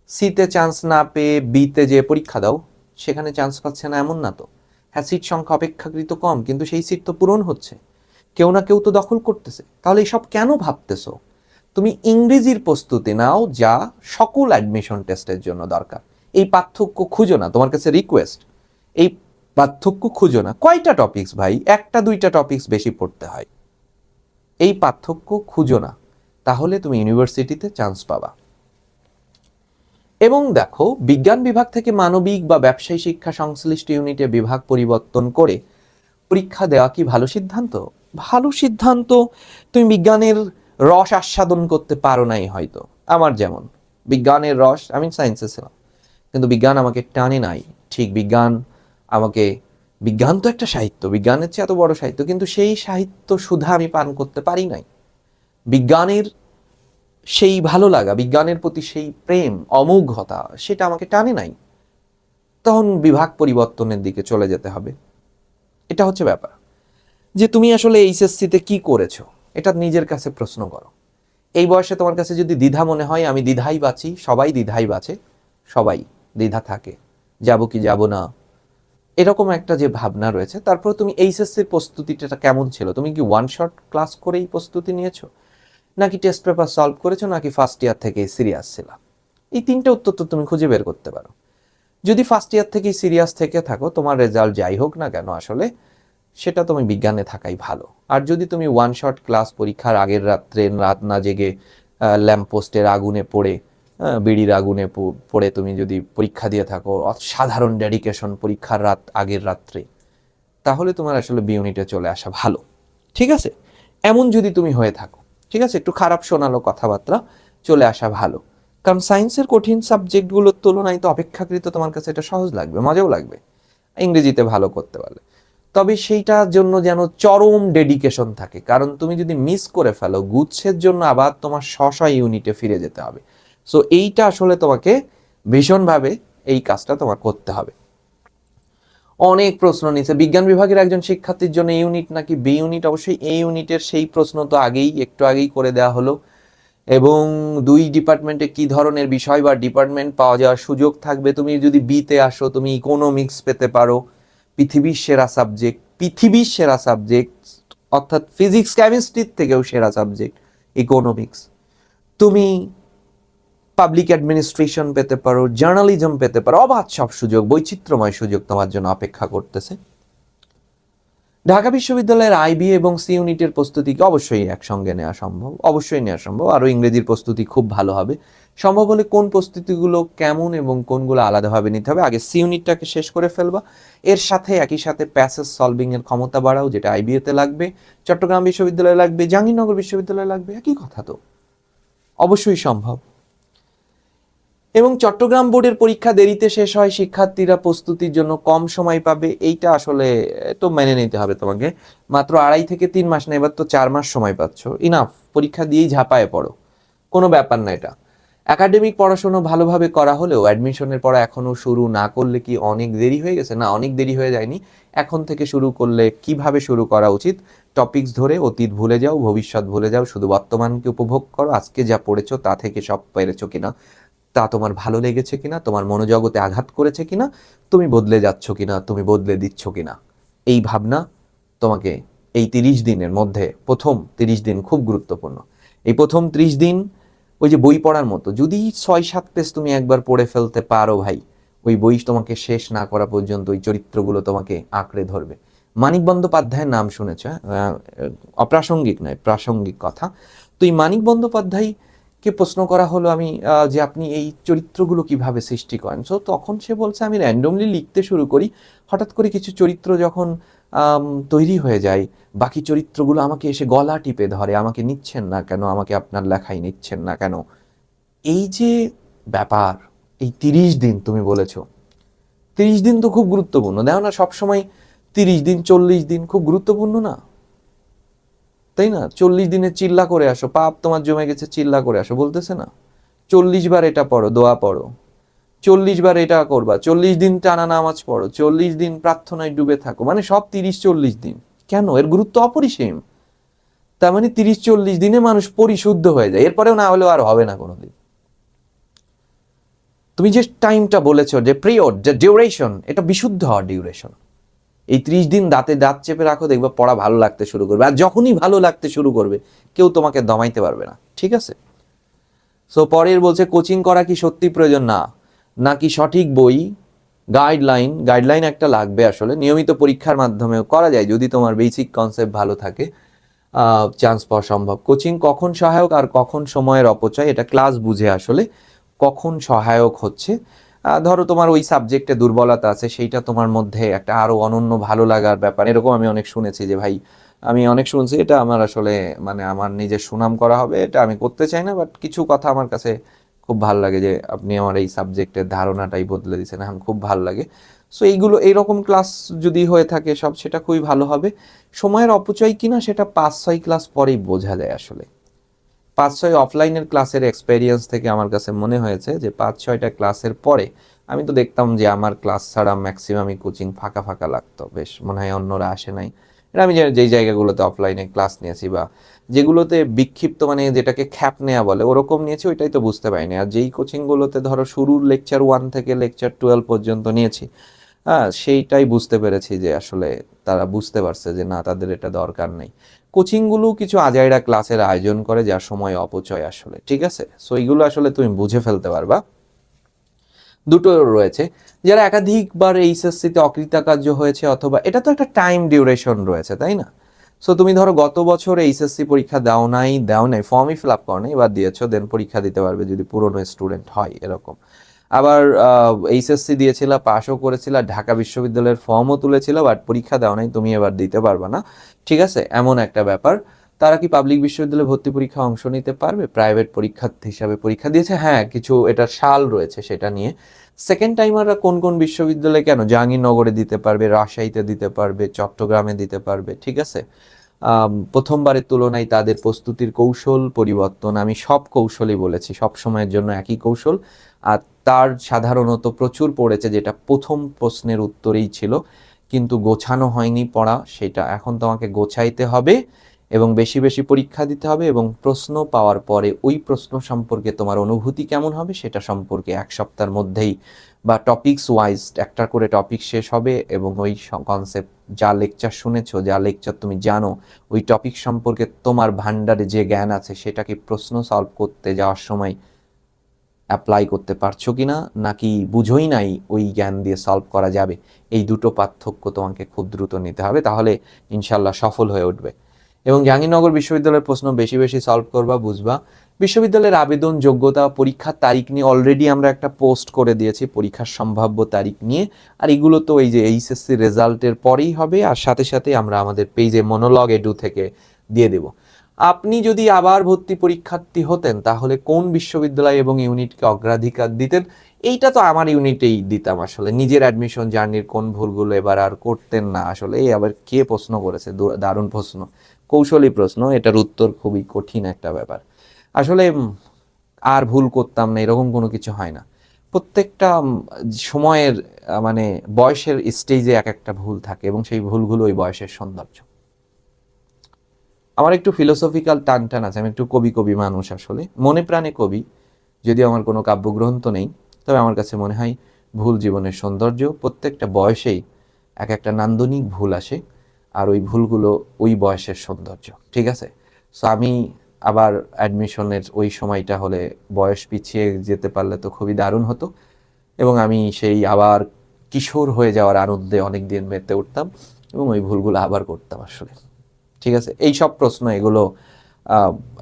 A: সিতে চান্স না পেয়ে বিতে যে পরীক্ষা দাও, সেখানে চান্স পাচ্ছে না এমন না তো। হ্যাঁ, সিট সংখ্যা অপেক্ষাকৃত কম, কিন্তু সেই সিট তো পূরণ হচ্ছে, কেউ না কেউ তো দখল করতেছে। তাহলে এইসব কেন ভাবতেছো? তুমি ইংরেজির প্রস্তুতি নাও, যা সকল অ্যাডমিশন টেস্টের জন্য দরকার। এই পার্থক্য খুঁজো না, তোমার কাছে রিকোয়েস্ট, এই পার্থক্য খুঁজো না। কয়টা টপিকস ভাই, একটা দুইটা টপিকস বেশি পড়তে হয়, এই পার্থক্য খুঁজো না, তাহলে তুমি ইউনিভার্সিটিতে চান্স পাবা। এবং দেখো, বিজ্ঞান বিভাগ থেকে মানবিক বা ব্যবসায়ী শিক্ষা সংশ্লিষ্ট ইউনিটে বিভাগ পরিবর্তন করে পরীক্ষা দেওয়া কি ভালো সিদ্ধান্ত? ভালো সিদ্ধান্ত। তুমি বিজ্ঞানের রস আস্বাদন করতে পারো নাই হয়তো, আমার যেমন বিজ্ঞানের রস, আমি সায়েন্সে ছিলাম কিন্তু বিজ্ঞান আমাকে টানে নাই। ঠিক বিজ্ঞান আমাকে, বিজ্ঞান তো একটা সাহিত্য, বিজ্ঞানের চেয়ে এত বড় সাহিত্য, কিন্তু সেই সাহিত্য সুধা আমি পান করতে পারি নাই। বিজ্ঞানের সেই ভালো লাগা, বিজ্ঞানের প্রতি সেই প্রেম, অমোঘতা, সেটা আমাকে টানে নাই। তখন বিভাগ পরিবর্তনের দিকে চলে যেতে হবে। এটা হচ্ছে ব্যাপার। যে তুমি আসলে এইচএসসিতে কি করেছো, এটা নিজের কাছে প্রশ্ন করো। এই বয়সে তোমার কাছে যদি দ্বিধা মনে হয়, আমি দ্বিধাই বাঁচি, সবাই দ্বিধাই বাঁচে, সবাই দ্বিধা থাকে, যাব কি যাব না, এরকম একটা যে ভাবনা রয়েছে। তারপর তুমি এইচএসসির প্রস্তুতিটা কেমন ছিল? তুমি কি ওয়ান শট ক্লাস করেই প্রস্তুতি নিয়েছো, নাকি টেস্ট পেপার সলভ করেছো, নাকি ফার্স্ট ইয়ার থেকেই সিরিয়াস ছিল? এই তিনটে উত্তর তো তুমি খুঁজে বের করতে পারো। যদি ফার্স্ট ইয়ার থেকেই সিরিয়াস থেকে থাকো, তোমার রেজাল্ট যাই হোক না কেন আসলে সেটা তুমি বিজ্ঞানে থাকাই ভালো। আর যদি তুমি ওয়ান শট ক্লাস পরীক্ষার আগের রাত্রে রাত না জেগে ল্যাম্পপোস্টের আগুনে পড়ে, বিড়ির আগুনে পড়ে তুমি যদি পরীক্ষা দিয়ে থাকো, সাধারণ ডেডিকেশন পরীক্ষার আগের রাত্রে, তাহলে তোমার আসলে বি ইউনিটে চলে আসা ভালো। ঠিক আছে, এমন যদি তুমি হয়ে থাকো, ঠিক আছে, একটু খারাপ শোনালো কথাবার্তা, চলে আসা ভালো। কারণ সায়েন্সের কঠিন সাবজেক্টগুলোর তুলনায় তো অপেক্ষাকৃত তোমার কাছে এটা সহজ লাগবে, মজাও লাগবে ইংরেজিতে ভালো করতে পারলে। তবে সেইটার জন্য যেন চরম ডেডিকেশন থাকে, কারণ তুমি যদি মিস করে ফেলো, গুচ্ছের জন্য আবার তোমার স্ব ইউনিটে ফিরে যেতে হবে। সো এইটা আসলে তোমাকে ভীষণভাবে এই কাজটা তোমার করতে হবে। অনেক প্রশ্ন নিচ্ছে বিজ্ঞান বিভাগের একজন শিক্ষার্থীর জন্য ইউনিট নাকি বি ইউনিট। অবশ্যই এই ইউনিটের সেই প্রশ্ন তো একটু আগেই করে দেওয়া হলো। এবং দুই ডিপার্টমেন্টে কি ধরনের বিষয় বা ডিপার্টমেন্ট পাওয়া যাওয়ার সুযোগ থাকবে। তুমি যদি বিতে আসো, তুমি ইকোনমিক্স পেতে পারো, পৃথিবীর সেরা সাবজেক্ট, অর্থাৎ ফিজিক্স কেমিস্ট্রির থেকেও সেরা সাবজেক্ট ইকোনমিক্স। তুমি পাবলিক অ্যাডমিনিস্ট্রেশন পেতে পারো, জার্নালিজম পেতে পারো, অবাধ সব সুযোগ, বৈচিত্র্যময় সুযোগ তোমার জন্য অপেক্ষা করতেছে। ঢাকা বিশ্ববিদ্যালয়ের আইবি এবং সি ইউনিটের প্রস্তুতিকে অবশ্যই একসঙ্গে নেওয়া সম্ভব। আরও ইংরেজির প্রস্তুতি খুব ভালো হবে। সম্ভব হলে কোন প্রস্তুতিগুলো কেমন এবং কোনগুলো আলাদাভাবে নিতে হবে, আগে সি ইউনিটটাকে শেষ করে ফেলবা। এর সাথে একই সাথে প্যাসেজ সলভিংয়ের ক্ষমতা বাড়াও, যেটা আইবিএতে লাগবে, চট্টগ্রাম বিশ্ববিদ্যালয়ে লাগবে, জাহাঙ্গীরনগর বিশ্ববিদ্যালয়ে লাগবে, একই কথা তো, অবশ্যই সম্ভব। এবং চট্টগ্রাম বোর্ডের পরীক্ষা দেরিতে শেষ হয়, শিক্ষার্থীরা প্রস্তুতির জন্য কম সময় পাবে, এইটা আসলে তো মেনে নিতে হবে তোমাকে। মাত্র 2.5 থেকে 3 মাস না, এবার তো 4 মাস সময় পাচ্ছ, ইনাফ, পরীক্ষা দিয়েই ঝাঁপায় পড়ো, কোনো ব্যাপার না এটা। একাডেমিক পড়াশোনা ভালোভাবে করা হলেও অ্যাডমিশনের পড়া এখনো শুরু না করলে কি অনেক দেরি হয়ে গেছে? না, অনেক দেরি হয়ে যায়নি। এখন থেকে শুরু করলে কিভাবে শুরু করা উচিত? টপিকস ধরে অতীত ভুলে যাও, ভবিষ্যৎ ভুলে যাও, শুধু বর্তমানকে উপভোগ করো। আজকে যা পড়েছো তা থেকে সব পেরেছো কিনা তা তোমার ভালো লেগেছে কিনা, তোমার মনোজগতে আঘাত করেছে কিনা, তুমি বদলে যাচ্ছ কিনা, তুমি বদলে দিচ্ছ কিনা, এই ভাবনা তোমাকে এই 30 দিনের মধ্যে, প্রথম 30 দিন খুব গুরুত্বপূর্ণ। এই প্রথম 30 দিন ওই যে বই পড়ার মতো, যদি 6-7 পেজ তুমি একবার পড়ে ফেলতে পারো ভাই, ওই বই তোমাকে শেষ না করা পর্যন্ত ওই চরিত্রগুলো তোমাকে আঁকড়ে ধরবে। মানিক বন্দ্যোপাধ্যায়ের নাম শুনেছ? অপ্রাসঙ্গিক নয়, প্রাসঙ্গিক কথা। তো এই মানিক বন্দ্যোপাধ্যায় কে প্রশ্ন করা হলো আমি যে আপনি এই চরিত্রগুলো কিভাবে সৃষ্টি করেন, সো তখন সে বলছে আমি র্যান্ডমলি লিখতে শুরু করি, হঠাৎ করে কিছু চরিত্র যখন তৈরি হয়ে যায়, বাকি চরিত্রগুলো আমাকে এসে গলা টিপে ধরে, আমাকে নিচ্ছেন না কেন, আমাকে আপনার লেখায় নিচ্ছেন না কেন। এই যে ব্যাপার, এই 30 দিন তুমি বলেছ, 30 দিন তো খুব গুরুত্বপূর্ণ, দেখো না সবসময় 30 দিন 40 দিন খুব গুরুত্বপূর্ণ না, তাই না? 40 দিনে চিল্লা করে আসো, পাপ তোমার জমে গেছে, চিল্লা করে আসো, বলতেছে না? 40 বার এটা পড়ো, দোয়া পড়ো, 40 বার এটা করবা, 40 দিন টানা নামাজ পড়ো, 40 দিন প্রার্থনায় ডুবে থাকো, মানে সব 30-40 দিন। কেন? এর গুরুত্ব অপরিসীম। তার মানে 30-40 দিনে মানুষ পরিশুদ্ধ হয়ে যায়, এরপরেও না হলেও আর হবে না কোনোদিন। তুমি যে টাইমটা বলেছো, যে পিরিয়ড, যে ডিউরেশন, এটা বিশুদ্ধ হওয়ার ডিউরেশন। এই 30 দিন দাঁতে দাঁত চেপে রাখো, দেখবে পড়া ভালো লাগতে শুরু করবে, আর যখনই ভালো লাগতে শুরু করবে কেউ তোমাকে দমাইতে পারবে না, ঠিক আছে? সো পরের বলছে কোচিং করা কি সত্যি প্রয়োজন? না, নাকি সঠিক বই, গাইডলাইন একটা লাগবে আসলে, নিয়মিত পরীক্ষার মাধ্যমেও করা যায় যদি তোমার বেসিক কনসেপ্ট ভালো থাকে, চান্স পাওয়া সম্ভব। কোচিং কখন সহায়ক আর কখন সময়ের অপচয়, এটা ক্লাস বুঝে আসলে কখন সহায়ক হচ্ছে। ধরো তোমার ওই সাবজেক্টে দুর্বলতা আছে, সেইটা তোমার মধ্যে একটা আরো অনন্য ভালো লাগার ব্যাপার, এরকম আমি অনেক শুনেছি যে ভাই, আমি অনেক শুনছি, এটা আমার আসলে মানে আমার নিজের সুনাম করা হবে, এটা আমি করতে চাই না, বাট কিছু কথা আমার কাছে খুব ভালো লাগে যে আপনি আমার এই সাবজেক্টের ধারণাটাই বদলে দিয়েছেন, এখন খুব ভালো লাগে। সো এইগুলো, এইরকম ক্লাস যদি হয়ে থাকে সব, সেটা খুবই ভালো হবে। সময়ের অপচয় কিনা সেটা 5-6 ক্লাস পরেই বোঝা যায় আসলে। 5-6 অফলাইনের ক্লাসের এক্সপেরিয়েন্স থেকে আমার কাছে মনে হয়েছে যে 5-6টা ক্লাসের পরে আমি তো দেখতাম যে আমার ক্লাস ছাড়া ম্যাক্সিমামই কোচিং ফাঁকা ফাঁকা লাগতো, বেশ মনে হয় অন্যরা আসে নাই। এটা আমি যেই জায়গাগুলোতে অফলাইনে ক্লাস নিয়েছি বা যেগুলোতে বিক্ষিপ্ত, মানে যেটাকে খ্যাপ নেওয়া বলে, ওরকম নিয়েছি, ওইটাই তো বুঝতে পারিনি। আর যেই কোচিংগুলোতে ধরো শুরুর লেকচার 1 থেকে লেকচার 12 পর্যন্ত নিয়েছি, হ্যাঁ, সেইটাই বুঝতে পেরেছি যে আসলে তারা বুঝতে পারছে যে না, তাদের এটা দরকার নেই। কোচিংগুলো কিছু আজাইরা ক্লাসের আয়োজন করে, যার সময় অপচয় আসলে, ঠিক আছে? সো এইগুলো আসলে তুমি বুঝে ফেলতে পারবা। দুটো রয়েছে, যারা একাধিকবার এইচএসসিতে অকৃতকার্য হয়েছে, অথবা এটা তো একটা টাইম ডিউরেশন রয়েছে, তাই না? সো তুমি ধরো গত বছর এইচএসসি পরীক্ষা দাও নাই, ফর্মই ফিল আপ করো নাই, এবার দিয়েছো, দেন পরীক্ষা দিতে পারবে যদি পুরনো স্টুডেন্ট হয়, এরকম। আবার এইচএসসি দিয়েছিল, পাশও করেছিল, ঢাকা বিশ্ববিদ্যালয়ের ফর্মও তুলেছিল, বাট পরীক্ষা দাও নাই, তুমি এবার দিতে পারবে না, ঠিক আছে? এমন একটা ব্যাপার। তারা কি পাবলিক বিশ্ববিদ্যালয়ে ভর্তি পরীক্ষা অংশ নিতে পারবে? প্রাইভেট পরীক্ষার্থী হিসাবে পরীক্ষা দিয়েছে, হ্যাঁ, কিছু এটা সাল রয়েছে সেটা নিয়ে। সেকেন্ড টাইমাররা কোন কোন বিশ্ববিদ্যালয়ে, কেন জাহাঙ্গীরনগরে দিতে পারবে, রাজশাহীতে দিতে পারবে, চট্টগ্রামে দিতে পারবে, ঠিক আছে? প্রথমবারের তুলনায় তাদের প্রস্তুতির কৌশল পরিবর্তন, আমি সব কৌশলই বলেছি, সব সময়ের জন্য একই কৌশল। আর তার সাধারণত প্রচুর পড়েছে, যেটা প্রথম প্রশ্নের উত্তরেই ছিল, কিন্তু গোছানো হয়নি পড়া, সেটা এখন তোমাকে গোছাইতে হবে এবং বেশি বেশি পরীক্ষা দিতে হবে, এবং প্রশ্ন পাওয়ার পরে ওই প্রশ্ন সম্পর্কে তোমার অনুভূতি কেমন হবে সেটা সম্পর্কে 1 সপ্তাহের মধ্যেই বা টপিকস ওয়াইজ একটা করে টপিক শেষ হবে, এবং ওই কনসেপ্ট, যা লেকচার শুনেছো, যা লেকচার তুমি জানো, ওই টপিক সম্পর্কে তোমার ভান্ডারে যে জ্ঞান আছে সেটাকে প্রশ্ন সলভ করতে যাওয়ার সময় অ্যাপ্লাই করতে পারছো কিনা, নাকি বুঝোই নাই ওই জ্ঞান দিয়ে সলভ করা যাবে, এই দুটো পার্থক্য তোমাকে খুব দ্রুত নিতে হবে, তাহলে ইনশাল্লাহ সফল হয়ে উঠবে। এবং জাহাঙ্গীরনগর বিশ্ববিদ্যালয়ের প্রশ্ন বেশি বেশি সলভ করবা, বুঝবা। বিশ্ববিদ্যালয়ের আবেদন, যোগ্যতা, পরীক্ষার তারিখ নিয়ে অলরেডি আমরা একটা পোস্ট করে দিয়েছি, পরীক্ষার সম্ভাব্য তারিখ নিয়ে। আর এগুলো তো এই যে এইচএসসি রেজাল্টের পরেই হবে, আর সাথে সাথে আমরা আমাদের পেজে মনোলগ এডু থেকে দিয়ে দেব। আপনি যদি আবার ভর্তি পরীক্ষার্থী হতেন তাহলে কোন বিশ্ববিদ্যালয় এবং ইউনিটকে অগ্রাধিকার দিতেন? এইটা তো আমার ইউনিটেই দিতাম আসলে, নিজের অ্যাডমিশন জার্নির কোন ভুলগুলো এবার আর করতেন না আসলে। এই আবার কে প্রশ্ন করেছে, দারুণ প্রশ্ন, কৌশলী প্রশ্ন, এটার উত্তর খুবই কঠিন একটা ব্যাপার আসলে। আর ভুল করতাম না এরকম কোনো কিছু হয় না, প্রত্যেকটা সময়ের মানে বয়সের স্টেজে এক একটা ভুল থাকে, এবং সেই ভুলগুলো ওই বয়সের সৌন্দর্য। আমার একটু ফিলোসফিক্যাল টান টান আছে, আমি একটু কবি কবি মানুষ আসলে, মনে প্রাণে কবি। যদিও আমার কোনো কাব্যগ্রন্থ নেই, তবে আমার কাছে মনে হয় ভুল জীবনের সৌন্দর্য। প্রত্যেকটা বয়সেই এক একটা নান্দনিক ভুল আসে, আর ওই ভুলগুলো ওই বয়সের সৌন্দর্য, ঠিক আছে? সো আমি আবার অ্যাডমিশনের ওই সময়টা হলে বয়স পিছিয়ে যেতে পারলে তো খুবই দারুণ হতো, এবং আমি সেই আবার কিশোর হয়ে যাওয়ার আনন্দে অনেক দিন মেতে উঠতাম এবং ওই ভুলগুলো আবার করতাম আসলে, ঠিক আছে? এই সব প্রশ্ন, এগুলো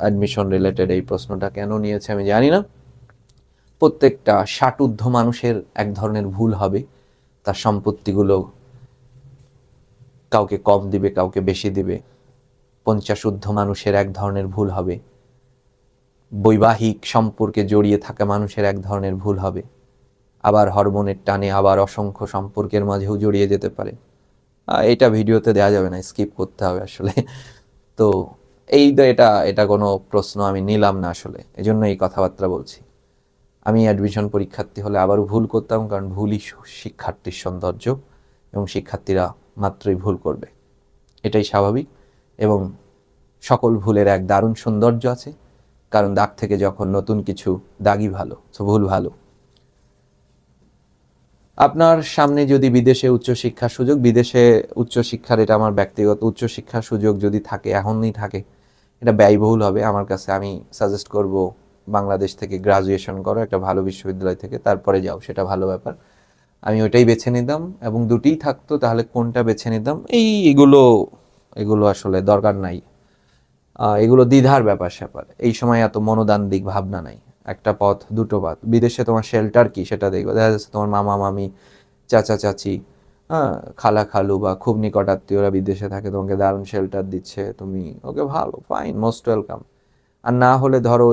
A: অ্যাডমিশন রিলেটেড। এই প্রশ্নটা কেন নিয়েছে আমি জানি না। প্রত্যেকটা ষাটঊর্ধ্ব মানুষের এক ধরনের ভুল হবে, তার সম্পত্তিগুলো কাউকে কম দিবে, কাউকে বেশি দিবে। 50 ঊর্ধ্ব মানুষের এক ধরনের ভুল হবে, বৈবাহিক সম্পর্কে জড়িয়ে থাকা মানুষের এক ধরনের ভুল হবে, আবার হরমোনের টানে আবার অসংখ্য সম্পর্কের মাঝেও জড়িয়ে যেতে পারে। এটা ভিডিওতে দেওয়া যাবে না, স্কিপ করতে হবে আসলে। তো এটা কোনো প্রশ্ন আমি নিলাম না আসলে, এজন্য এই কথাবার্তা বলছি। আমি অ্যাডমিশন পরীক্ষার্থী হলে আবারও ভুল করতাম, কারণ ভুলই শিক্ষার্থীর সৌন্দর্য, এবং শিক্ষার্থীরা মাত্রই ভুল করবে, এটাই স্বাভাবিক। এবং সকল ভুলের এক দারুণ সৌন্দর্য আছে, কারণ দাগ থেকে যখন নতুন কিছু, দাগই ভালো, তো ভুল ভালো। আপনার সামনে যদি বিদেশে উচ্চশিক্ষার সুযোগ, বিদেশে উচ্চশিক্ষার, এটা আমার ব্যক্তিগত, উচ্চশিক্ষার সুযোগ যদি থাকে, এখনই থাকে, এটা ব্যয়বহুল হবে আমার কাছে। আমি সাজেস্ট করব বাংলাদেশ থেকে গ্রাজুয়েশন করো একটা ভালো বিশ্ববিদ্যালয় থেকে, তারপরে যাও, সেটা ভালো ব্যাপার। আমি ওইটাই বেছে নিতাম, এবং দুটিই থাকতো, তাহলে কোনটা বেছে নিতাম? এগুলো আসলে দরকার নাই, এগুলো দ্বিধার ব্যাপার স্যাপার। এই সময় এত মনোদান দিক ভাবনা নাই, একটা পথ দুটো পথ। বিদেশে তোমার শেল্টার কি সেটা দেখবে, দেখা যাচ্ছে তোমার মামা মামি, চাচা চাচি, হ্যাঁ, খালা খালু বা খুব নিকট আত্মীয়রা বিদেশে থাকে, তোমাকে দারুণ শেল্টার দিচ্ছে, তুমি ওকে ভালো, ফাইন, মোস্ট ওয়েলকাম। আর না হলে ধরো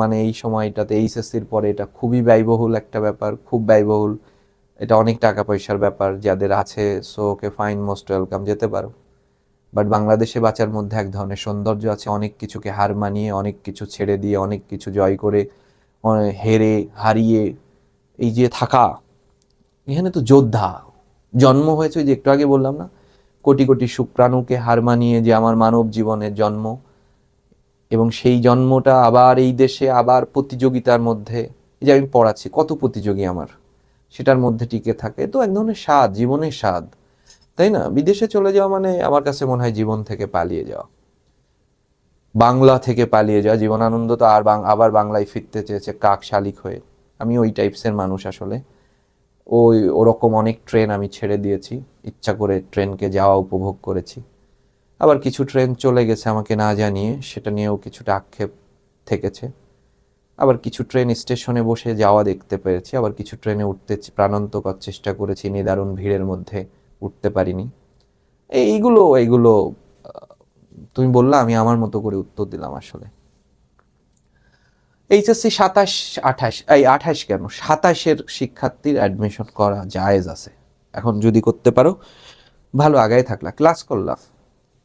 A: মানে এই সময়টাতে এইচএসসির পরে এটা খুবই ব্যয়বহুল একটা ব্যাপার, খুব ব্যয়বহুল, এটা অনেক টাকা পয়সার ব্যাপার, যাদের আছে so okay fine, most welcome, যেতে পারো। বাট বাংলাদেশে বাঁচার মধ্যে এক ধরনের সৌন্দর্য আছে, অনেক কিছুকে হার মানিয়ে, অনেক কিছু ছেড়ে দিয়ে, অনেক কিছু জয় করে, হেরে হারিয়ে এই যে থাকা, এখানে তো যোদ্ধা জন্ম হয়েছে, ওই যে একটু আগে বললাম না, কোটি কোটি শুক্রাণুকে হার মানিয়ে যে আমার মানব জীবনের জন্ম, এবং সেই জন্মটা আবার এই দেশে আবার প্রতিযোগিতার মধ্যে, এই যে আমি পড়াচ্ছি, কত প্রতিযোগী আমার, সেটার মধ্যে টিকে থাকে, তো এক ধরনের স্বাদ, জীবনের স্বাদ, তাই না? বিদেশে চলে যাওয়া মানে আমার কাছে মনে হয় জীবন থেকে পালিয়ে যাওয়া, বাংলা থেকে পালিয়ে যাওয়া। জীবনানন্দ তো আবার বাংলায় ফিরতে চেয়েছে কাক শালিক হয়ে। আমি ওই টাইপসের মানুষ আসলে, ওরকম অনেক ট্রেন আমি ছেড়ে দিয়েছি, ইচ্ছা করে ট্রেনকে যাওয়া উপভোগ করেছি। আবার কিছু ট্রেন চলে গেছে আমাকে না জানিয়ে, সেটা নিয়েও কিছুটা আক্ষেপ থেকেছে। আবার কিছু ট্রেন স্টেশনে বসে যাওয়া দেখতে পেরেছি, আবার কিছু ট্রেনে উঠতে প্রাণান্তকর চেষ্টা করেছি, নিদারুণ ভিড়ের মধ্যে উঠতে পারিনি। এইগুলো তুমি বললা, আমি আমার মতো করে উত্তর দিলাম আসলে। এইচএসসি 28 কেন, 27-এর শিক্ষার্থীর অ্যাডমিশন করা জায়েজ আছে এখন, যদি করতে পারো ভালো, আগায় থাকলা, ক্লাস করলা,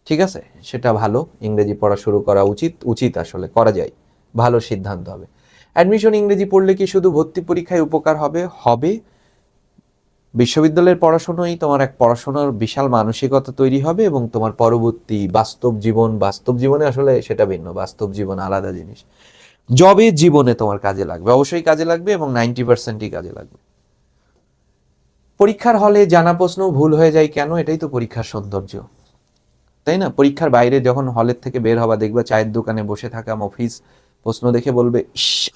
A: ঠিক আছে, সেটা ভালো। ইংরেজি পড়া শুরু করা উচিত আসলে, করা যায়, ভালো সিদ্ধান্ত হবে। অ্যাডমিশন ইংরেজি পড়লে কি শুধু ভর্তি পরীক্ষায় উপকার হবে? বিশ্ববিদ্যালয়ের পড়াশোনাই তোমার এক পড়াশোনার বিশাল মানসিকতা তৈরি হবে, এবং তোমার পরবর্তী বাস্তব জীবনে আসলে সেটা ভিন্ন, বাস্তব জীবন আলাদা জিনিস। জবের জীবনে তোমার কাজে লাগবে, অবশ্যই কাজে লাগবে, এবং 90%ই কাজে লাগবে। পরীক্ষার হলে জানা প্রশ্ন ভুল হয়ে যায় কেন? এটাই তো পরীক্ষার সৌন্দর্য, তাই না? পরীক্ষার বাইরে যখন হলের থেকে বের হবা, দেখবা চায়ের দোকানে বসে থাকা মফিজ প্রশ্ন দেখে বলবে,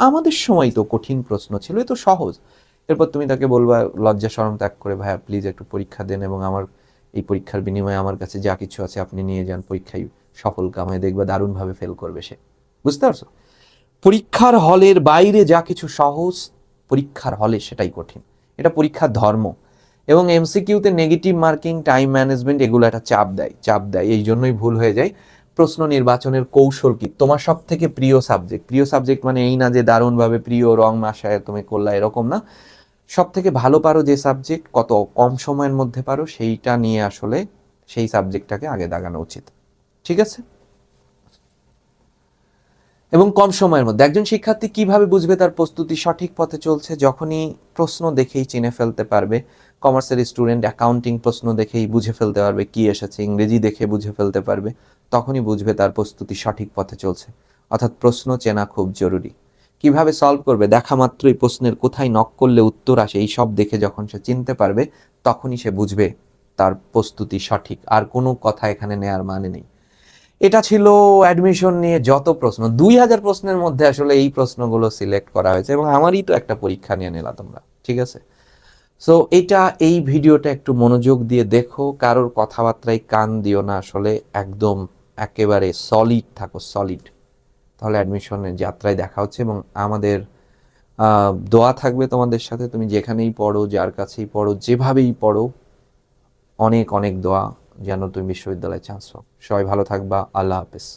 A: আমাদের সময় তো কঠিন প্রশ্ন ছিল, এ তো সহজ। এরপর তুমি তাকে বলবা লজ্জা শরম ত্যাগ করে, ভাইয়া প্লিজ একটু পরীক্ষা দেন, এবং আমার এই পরীক্ষার বিনিময়ে আমার কাছে যা কিছু আছে আপনি নিয়ে যান, পরীক্ষায় সফল কামায়, দেখবা দারুণভাবে ফেল করবে সে। বুঝতে পারছো? পরীক্ষার হলের বাইরে যা কিছু সহজ, পরীক্ষার হলে সেটাই কঠিন, এটা পরীক্ষার ধর্ম। এবং এমসিকিউতে নেগেটিভ মার্কিং, টাইম ম্যানেজমেন্ট, এগুলো একটা চাপ দেয়, এই জন্যই ভুল হয়ে যায়। প্রশ্ন নির্বাচনের কৌশল কি? তোমার সব থেকে প্রিয় সাবজেক্ট মানে এই না যে দারুণভাবে প্রিয় রং মাসায় তুমি করলা, এরকম না। সব থেকে ভালো পারো যে সাবজেক্ট, কত কম সময়ের মধ্যে পারো, সেইটা নিয়ে আসলে সেই সাবজেক্টটাকে আগে দাগানো উচিত, ঠিক আছে? এবং কম সময়ের মধ্যে একজন শিক্ষার্থী কিভাবে বুঝবে তার প্রস্তুতি সঠিক পথে চলছে? যখনই প্রশ্ন দেখেই চিনে ফেলতে পারবে। কমার্সের স্টুডেন্ট অ্যাকাউন্টিং প্রশ্ন দেখেই বুঝে ফেলতে পারবে কি এসেছে, ইংরেজি দেখে বুঝে ফেলতে পারবে, তখনই বুঝবে তার প্রস্তুতি সঠিক পথে চলছে। অর্থাৎ প্রশ্ন চেনা খুব জরুরি। কিভাবে সলভ করবে দেখা মাত্রই প্রশ্নের কোথায় নক করলে উত্তর আসে এই সব দেখে যখন সে চিনতে পারবে তখনই সে বুঝবে তার প্রস্তুতি সঠিক, আর কোনো কথা এখানে নেয়ার মানে নেই। এটা ছিল অ্যাডমিশন নিয়ে যত প্রশ্ন, 2000 প্রশ্নের মধ্যে আসলে এই প্রশ্নগুলো সিলেক্ট করা হয়েছে, এবং আমারই তো একটা পরীক্ষা নিয়ে নিলা তোমরা, ঠিক আছে? সো এই ভিডিওটা একটু মনোযোগ দিয়ে দেখো, কারোর কথাবার্তায় কান দিও না, আসলে একদম একেবারে সলিড থাকো, সলিড। তাহলে অ্যাডমিশনের যাত্রায় দেখা হচ্ছে, এবং আমাদের দোয়া থাকবে তোমাদের সাথে, তুমি যেখানেই পড়ো, যার কাছেই পড়ো, যেভাবেই পড়ো, অনেক অনেক দোয়া যেন তুমি বিশ্ববিদ্যালয়ে চান্স পাও। সবাই ভালো থাকবা, আল্লাহ হাফেজ।